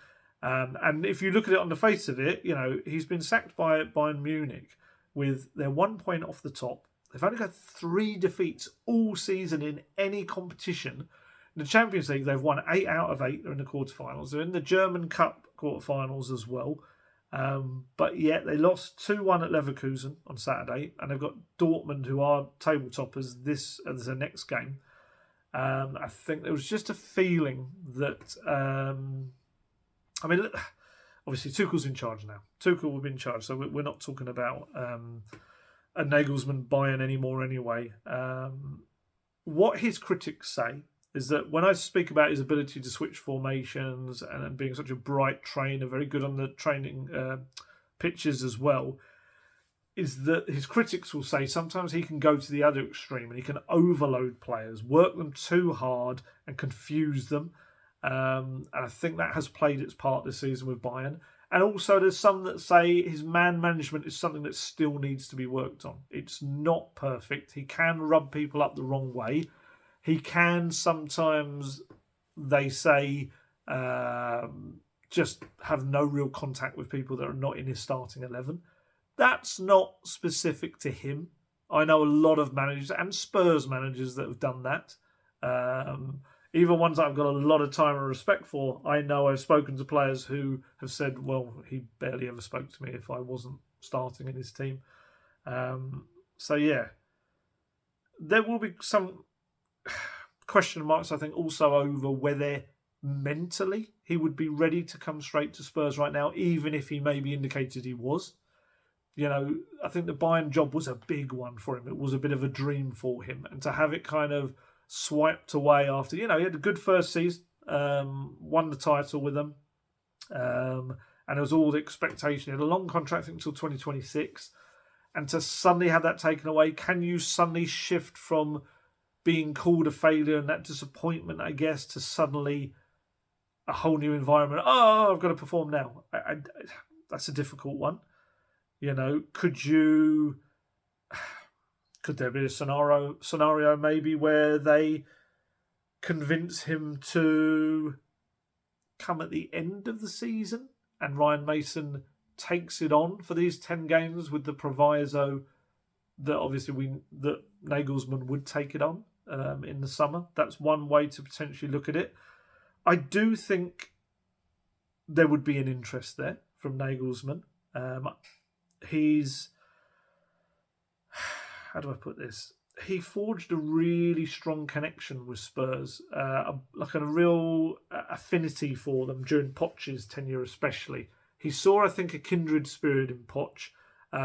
And if you look at it on the face of it, he's been sacked by Bayern Munich with their 1 point off the top. They've only got 3 defeats all season in any competition. In the Champions League, they've won 8 out of 8. They're in the quarterfinals. They're in the German Cup quarterfinals as well. But yet they lost 2-1 at Leverkusen on Saturday, and they've got Dortmund, who are table toppers, as their next game. I think there was just a feeling that... obviously Tuchel's in charge now. Tuchel will be in charge, so we're not talking about a Nagelsmann Bayern anymore anyway. What his critics say is that when I speak about his ability to switch formations and being such a bright trainer, very good on the training pitches as well, is that his critics will say sometimes he can go to the other extreme and he can overload players, work them too hard and confuse them. And I think that has played its part this season with Bayern. And also there's some that say his man management is something that still needs to be worked on. It's not perfect. He can rub people up the wrong way. He can sometimes, they say, just have no real contact with people that are not in his starting 11. That's not specific to him. I know a lot of managers and Spurs managers that have done that. Even ones that I've got a lot of time and respect for. I know I've spoken to players who have said, well, he barely ever spoke to me if I wasn't starting in his team. So, yeah. There will be some question marks, I think, also over whether mentally he would be ready to come straight to Spurs right now, even if he maybe indicated he was. I think the Bayern job was a big one for him. It was a bit of a dream for him. And to have it kind of swiped away after, he had a good first season, won the title with them. And there was all the expectation. He had a long contract until 2026. And to suddenly have that taken away, can you suddenly shift from being called a failure and that disappointment, I guess, to suddenly a whole new environment? Oh, I've got to perform now. That's a difficult one. Could there be a scenario maybe where they convince him to come at the end of the season and Ryan Mason takes it on for these 10 games with the proviso that obviously that Nagelsmann would take it on in the summer? That's one way to potentially look at it. I do think there would be an interest there from Nagelsmann. He's... How do I put this? He forged a really strong connection with Spurs, like a real affinity for them during Poch's tenure especially. He saw, I think, a kindred spirit in Poch,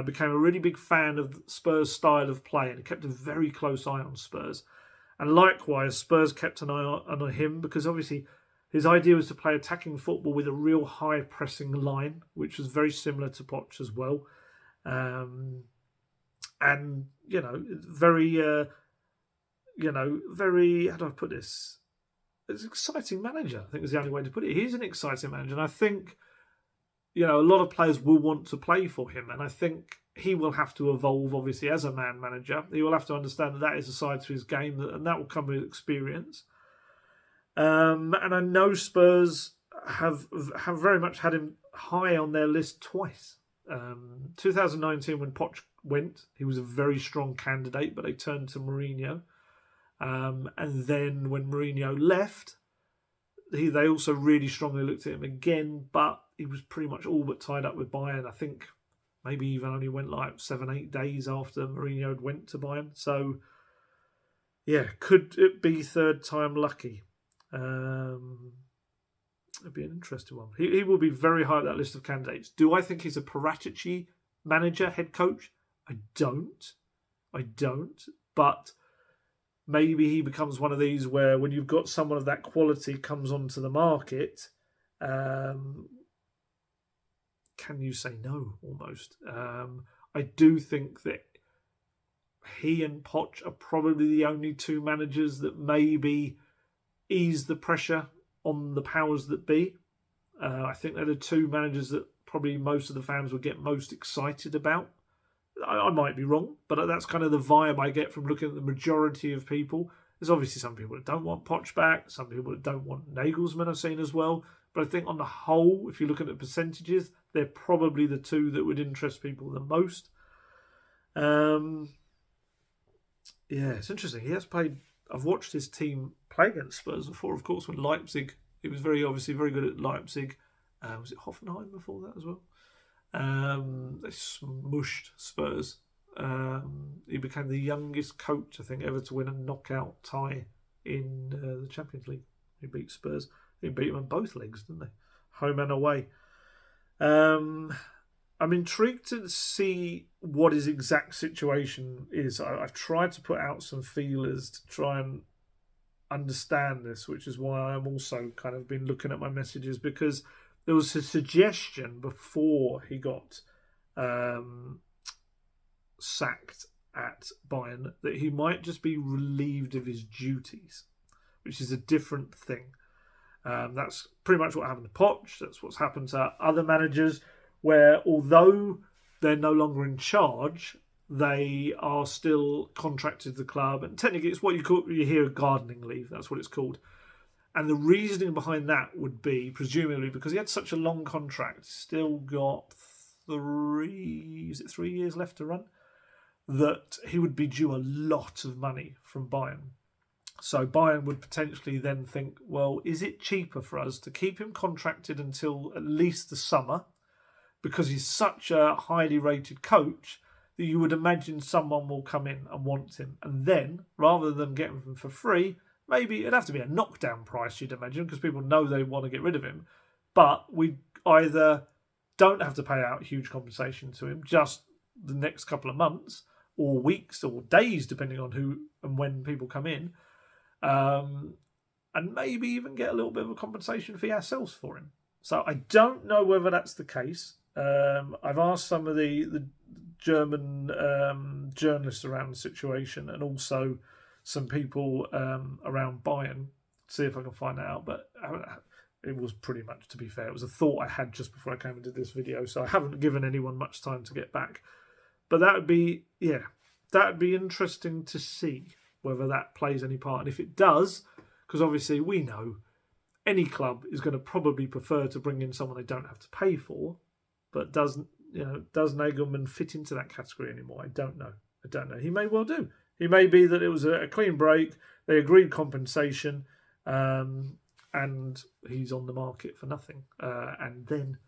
became a really big fan of Spurs' style of play and kept a very close eye on Spurs. And likewise, Spurs kept an eye on him because obviously his idea was to play attacking football with a real high pressing line, which was very similar to Poch as well. And, very, very, how do I put this? It's an exciting manager, I think is the only way to put it. He's an exciting manager. And I think, a lot of players will want to play for him. And I think he will have to evolve, obviously, as a man manager. He will have to understand that is a side to his game, and that will come with experience. And I know Spurs have very much had him high on their list twice. 2019, when Poch went, he was a very strong candidate, but they turned to Mourinho. And then when Mourinho left, they also really strongly looked at him again, but he was pretty much all but tied up with Bayern. I think maybe even only went like 7-8 days after Mourinho had went to Bayern. So, yeah, could it be third time lucky? It'd be an interesting one. He will be very high up that list of candidates. Do I think he's a Paratici manager, head coach? I don't. But maybe he becomes one of these where when you've got someone of that quality comes onto the market, can you say no almost? I do think that he and Poch are probably the only two managers that maybe ease the pressure on the powers that be. I think they're the two managers that probably most of the fans would get most excited about. I might be wrong, but that's kind of the vibe I get from looking at the majority of people. There's obviously some people that don't want Poch back, some people that don't want Nagelsmann I've seen as well, But I think on the whole, if you look at the percentages, they're probably the two that would interest people the most. It's interesting. He has played. I've watched his team play against Spurs before, of course, when Leipzig. He was obviously very good at Leipzig. Was it Hoffenheim before that as well? They smushed Spurs. He became the youngest coach, I think, ever to win a knockout tie in the Champions League. He beat Spurs. He beat them on both legs, didn't they? Home and away. I'm intrigued to see what his exact situation is. I've tried to put out some feelers to try and understand this, which is why I'm also kind of been looking at my messages, because there was a suggestion before he got sacked at Bayern that he might just be relieved of his duties, which is a different thing. That's pretty much what happened to Poch. That's what's happened to other managers, where although they're no longer in charge, they are still contracted to the club, and technically it's what you hear gardening leave. That's what it's called. And the reasoning behind that would be, presumably, because he had such a long contract, still got 3 years left to run, that he would be due a lot of money from Bayern. So Bayern would potentially then think, well, is it cheaper for us to keep him contracted until at least the summer, because he's such a highly rated coach that you would imagine someone will come in and want him. And then, rather than getting him for free, maybe it'd have to be a knockdown price, you'd imagine, because people know they want to get rid of him. But we either don't have to pay out huge compensation to him just the next couple of months or weeks or days, depending on who and when people come in, and maybe even get a little bit of a compensation fee ourselves for him. So I don't know whether that's the case. I've asked some of the German journalists around the situation, and also some people around Bayern, to see if I can find that out. But it was pretty much, to be fair, it was a thought I had just before I came into this video, so I haven't given anyone much time to get back. But that would be interesting to see whether that plays any part. And if it does, because obviously we know any club is going to probably prefer to bring in someone they don't have to pay for. But does Nagelsmann fit into that category anymore? I don't know. He may well do. He may be that it was a clean break. They agreed compensation, and he's on the market for nothing. And then,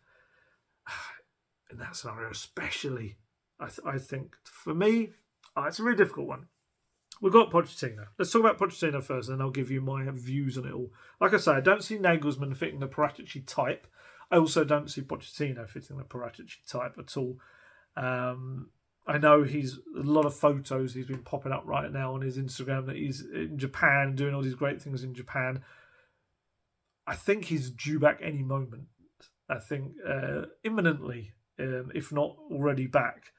in that scenario, especially, I think for me, it's a really difficult one. We've got Pochettino. Let's talk about Pochettino first, and then I'll give you my views on it all. Like I say, I don't see Nagelsmann fitting the Paratici type. I also don't see Pochettino fitting the Paratici type at all. I know he's a lot of photos he's been popping up right now on his Instagram that he's in Japan doing all these great things in Japan. I think he's due back any moment. I think imminently, if not already back.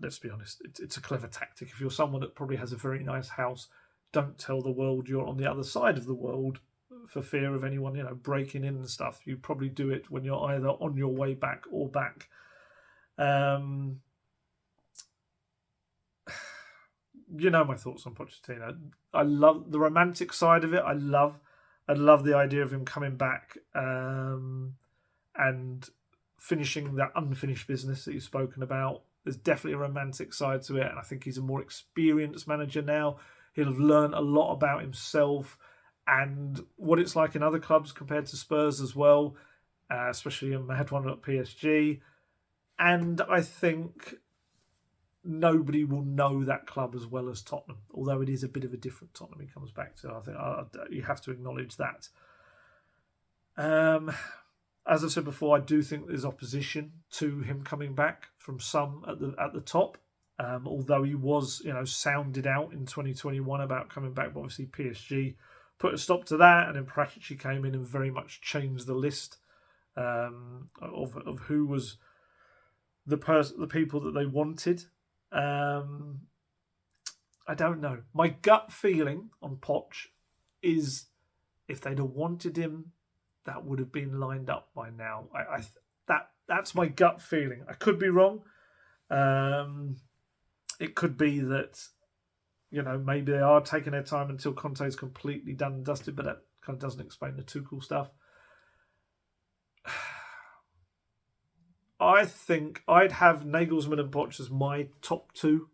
Let's be honest, it's a clever tactic. If you're someone that probably has a very nice house, don't tell the world you're on the other side of the world for fear of anyone, breaking in and stuff. You probably do it when you're either on your way back or back. You know my thoughts on Pochettino. I love the romantic side of it. I love the idea of him coming back and finishing that unfinished business that you've spoken about. There's definitely a romantic side to it, and I think he's a more experienced manager now. He'll have learned a lot about himself and what it's like in other clubs compared to Spurs as well, especially a mad one at PSG. And I think nobody will know that club as well as Tottenham, although it is a bit of a different Tottenham he comes back to. I think you have to acknowledge that. As I said before, I do think there's opposition to him coming back from some at the top. Although he was, sounded out in 2021 about coming back, but obviously PSG put a stop to that, and then Paratici came in and very much changed the list of who was the people that they wanted. I don't know. My gut feeling on Poch is if they'd have wanted him, that would have been lined up by now. That's my gut feeling. I could be wrong. It could be that maybe they are taking their time until Conte's completely done and dusted, but kind of doesn't explain the Tuchel stuff. I think I'd have Nagelsmann and Poch as my top two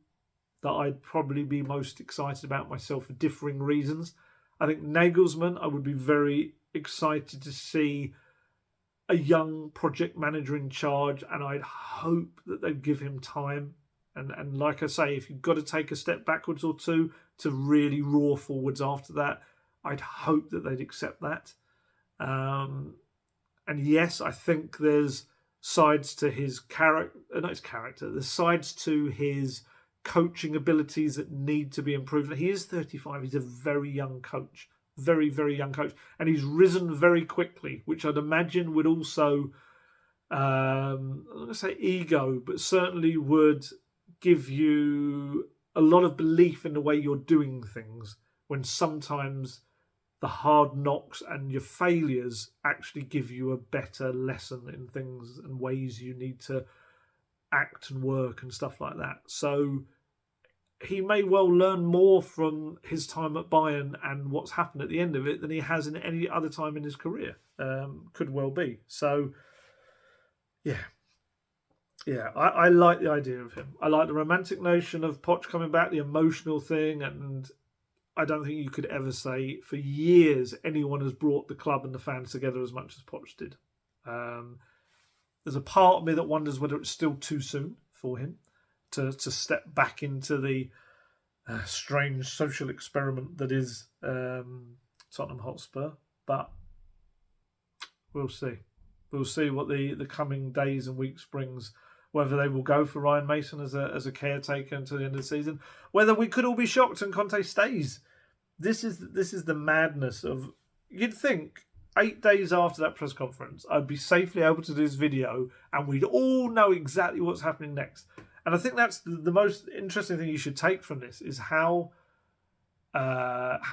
that I'd probably be most excited about myself for differing reasons. I think Nagelsmann, I would be very excited to see a young project manager in charge, and I'd hope that they'd give him time. And like I say, if you've got to take a step backwards or two to really roar forwards after that, I'd hope that they'd accept that. And yes, I think there's sides to his character, there's sides to his coaching abilities that need to be improved. He is 35. He's a very young coach. Very, very young coach. And he's risen very quickly, which I'd imagine would also, I'm not going to say ego, but certainly would give you a lot of belief in the way you're doing things, when sometimes the hard knocks and your failures actually give you a better lesson in things and ways you need to act and work and stuff like that. So he may well learn more from his time at Bayern and what's happened at the end of it than he has in any other time in his career. Could well be. So, yeah. Yeah, I like the idea of him. I like the romantic notion of Poch coming back, the emotional thing, and I don't think you could ever say for years anyone has brought the club and the fans together as much as Poch did. There's a part of me that wonders whether it's still too soon for him to step back into the strange social experiment that is Tottenham Hotspur. But we'll see. We'll see what the coming days and weeks brings. Whether they will go for Ryan Mason as a caretaker until the end of the season. Whether we could all be shocked and Conte stays. This is the madness of... You'd think 8 days after that press conference, I'd be safely able to do this video and we'd all know exactly what's happening next. And I think that's the most interesting thing you should take from this, is how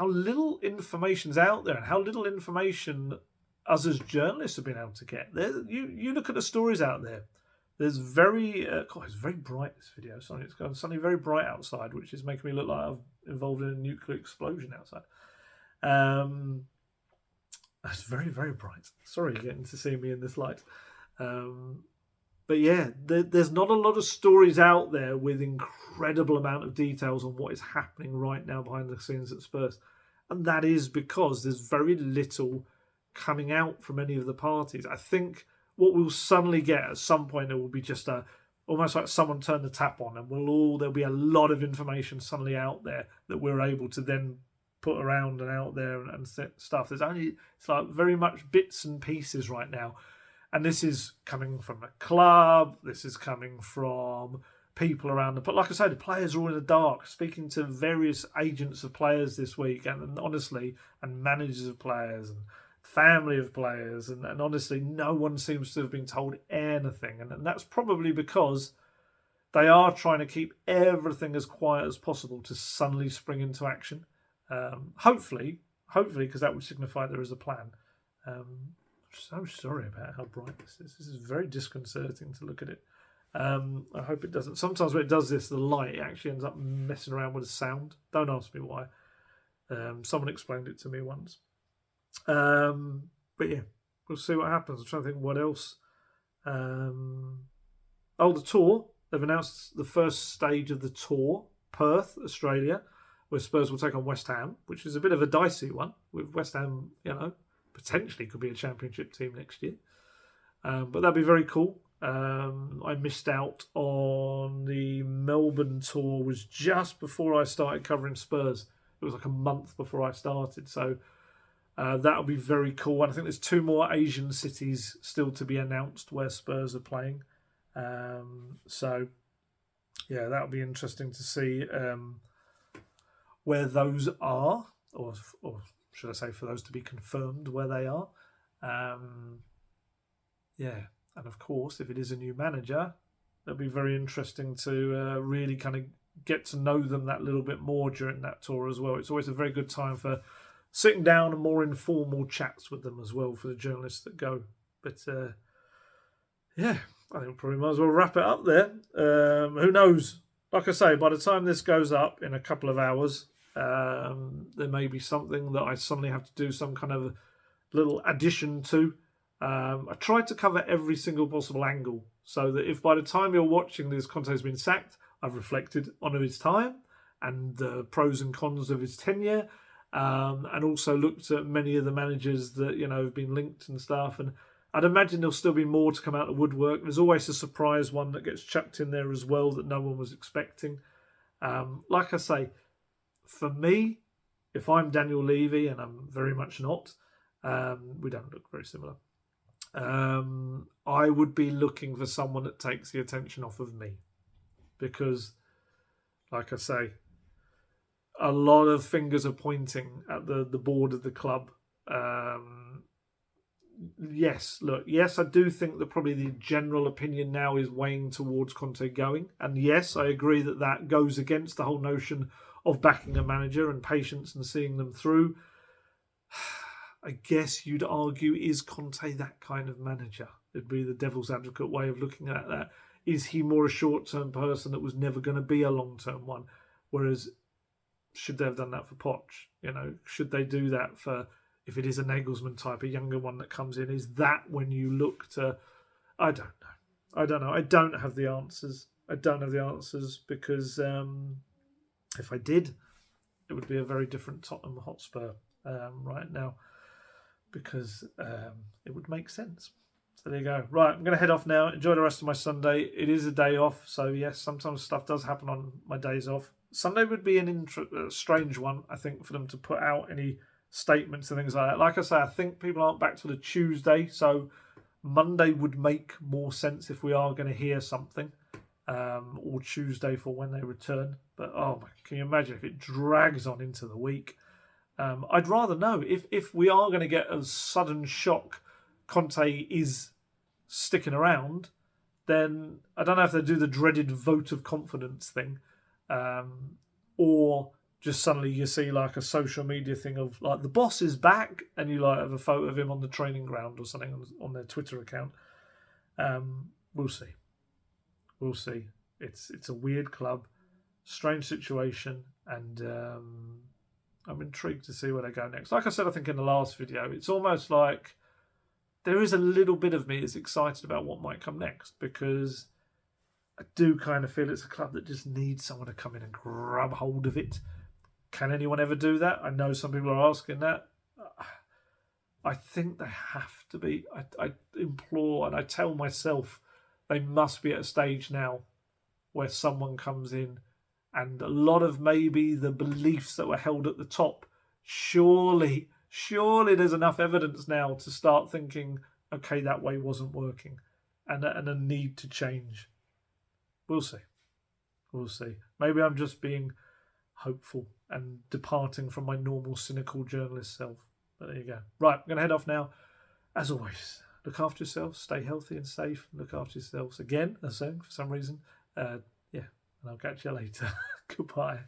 little information's out there and how little information us as journalists have been able to get. You look at the stories out there. There's it's very bright, this video. Sorry, it's got suddenly very bright outside, which is making me look like I'm involved in a nuclear explosion outside. It's very, very bright. Sorry you're getting to see me in this light. But yeah, there's not a lot of stories out there with incredible amount of details on what is happening right now behind the scenes at Spurs. And that is because there's very little coming out from any of the parties. I think what we'll suddenly get at some point, it will be just almost like someone turned the tap on, and there'll be a lot of information suddenly out there that we're able to then put around and out there and stuff. It's like very much bits and pieces right now. And this is coming from the club. This is coming from people around but like I say, the players are all in the dark. Speaking to various agents of players this week, and honestly, and managers of players and family of players, and honestly, no one seems to have been told anything. And that's probably because they are trying to keep everything as quiet as possible to suddenly spring into action. Hopefully, because that would signify there is a plan. I'm so sorry about how bright this is. This is very disconcerting to look at it. I hope it doesn't. Sometimes when it does this, the light actually ends up messing around with the sound. Don't ask me why. Someone explained it to me once. But yeah, we'll see what happens. I'm trying to think what else. The tour. They've announced the first stage of the tour, Perth, Australia, where Spurs will take on West Ham, which is a bit of a dicey one. With West Ham, potentially could be a championship team next year. But that'd be very cool. I missed out on the Melbourne tour. Was just before I started covering Spurs. It was like a month before I started, so that'll be very cool. And I think there's 2 more Asian cities still to be announced where Spurs are playing. So yeah, that'll be interesting to see where those are, or should I say, for those to be confirmed where they are. Yeah, and of course, if it is a new manager, it'll be very interesting to really kind of get to know them that little bit more during that tour as well. It's always a very good time for sitting down and more informal chats with them as well for the journalists that go. But yeah, I think we probably might as well wrap it up there. Who knows? Like I say, by the time this goes up in a couple of hours, There may be something that I suddenly have to do some kind of little addition to. I tried to cover every single possible angle so that if by the time you're watching this, Conte's been sacked, I've reflected on his time and the pros and cons of his tenure, and also looked at many of the managers that have been linked and stuff. And I'd imagine there'll still be more to come out of the woodwork. There's always a surprise one that gets chucked in there as well that no one was expecting. Like I say, for me, if I'm Daniel Levy, and I'm very much not, we don't look very similar. I would be looking for someone that takes the attention off of me, because, like I say, a lot of fingers are pointing at the board of the club. Yes, I do think that probably the general opinion now is weighing towards Conte going. And yes, I agree that goes against the whole notion of backing a manager and patience and seeing them through. I guess you'd argue, is Conte that kind of manager? It'd be the devil's advocate way of looking at that. Is he more a short-term person that was never going to be a long-term one? Whereas, should they have done that for Poch? Should they do that for, if it is a Nagelsmann type, a younger one that comes in? Is that when you look to... I don't know. I don't have the answers. Because if I did, it would be a very different Tottenham Hotspur right now, because it would make sense. So there you go. Right, I'm going to head off now. Enjoy the rest of my Sunday. It is a day off, so yes, sometimes stuff does happen on my days off. Sunday would be a strange one, I think, for them to put out any statements and things like that. Like I say, I think people aren't back till the Tuesday, so Monday would make more sense if we are going to hear something, or Tuesday for when they return. But can you imagine if it drags on into the week? I'd rather know if we are going to get a sudden shock, Conte is sticking around, then I don't know if they do the dreaded vote of confidence thing, or just suddenly you see like a social media thing of like the boss is back, and you like have a photo of him on the training ground or something on their Twitter account. We'll see. It's a weird club, strange situation, and I'm intrigued to see where they go next. Like I said, I think in the last video, it's almost like there is a little bit of me that's excited about what might come next, because I do kind of feel it's a club that just needs someone to come in and grab hold of it. Can anyone ever do that? I know some people are asking that. I think they have to be. I implore and I tell myself they must be at a stage now where someone comes in, and a lot of maybe the beliefs that were held at the top, surely there's enough evidence now to start thinking, okay, that way wasn't working, and a need to change. We'll see. Maybe I'm just being hopeful and departing from my normal cynical journalist self. But there you go. Right, I'm going to head off now. As always, look after yourselves, stay healthy and safe, and look after yourselves again, for some reason. And I'll catch you later. Goodbye.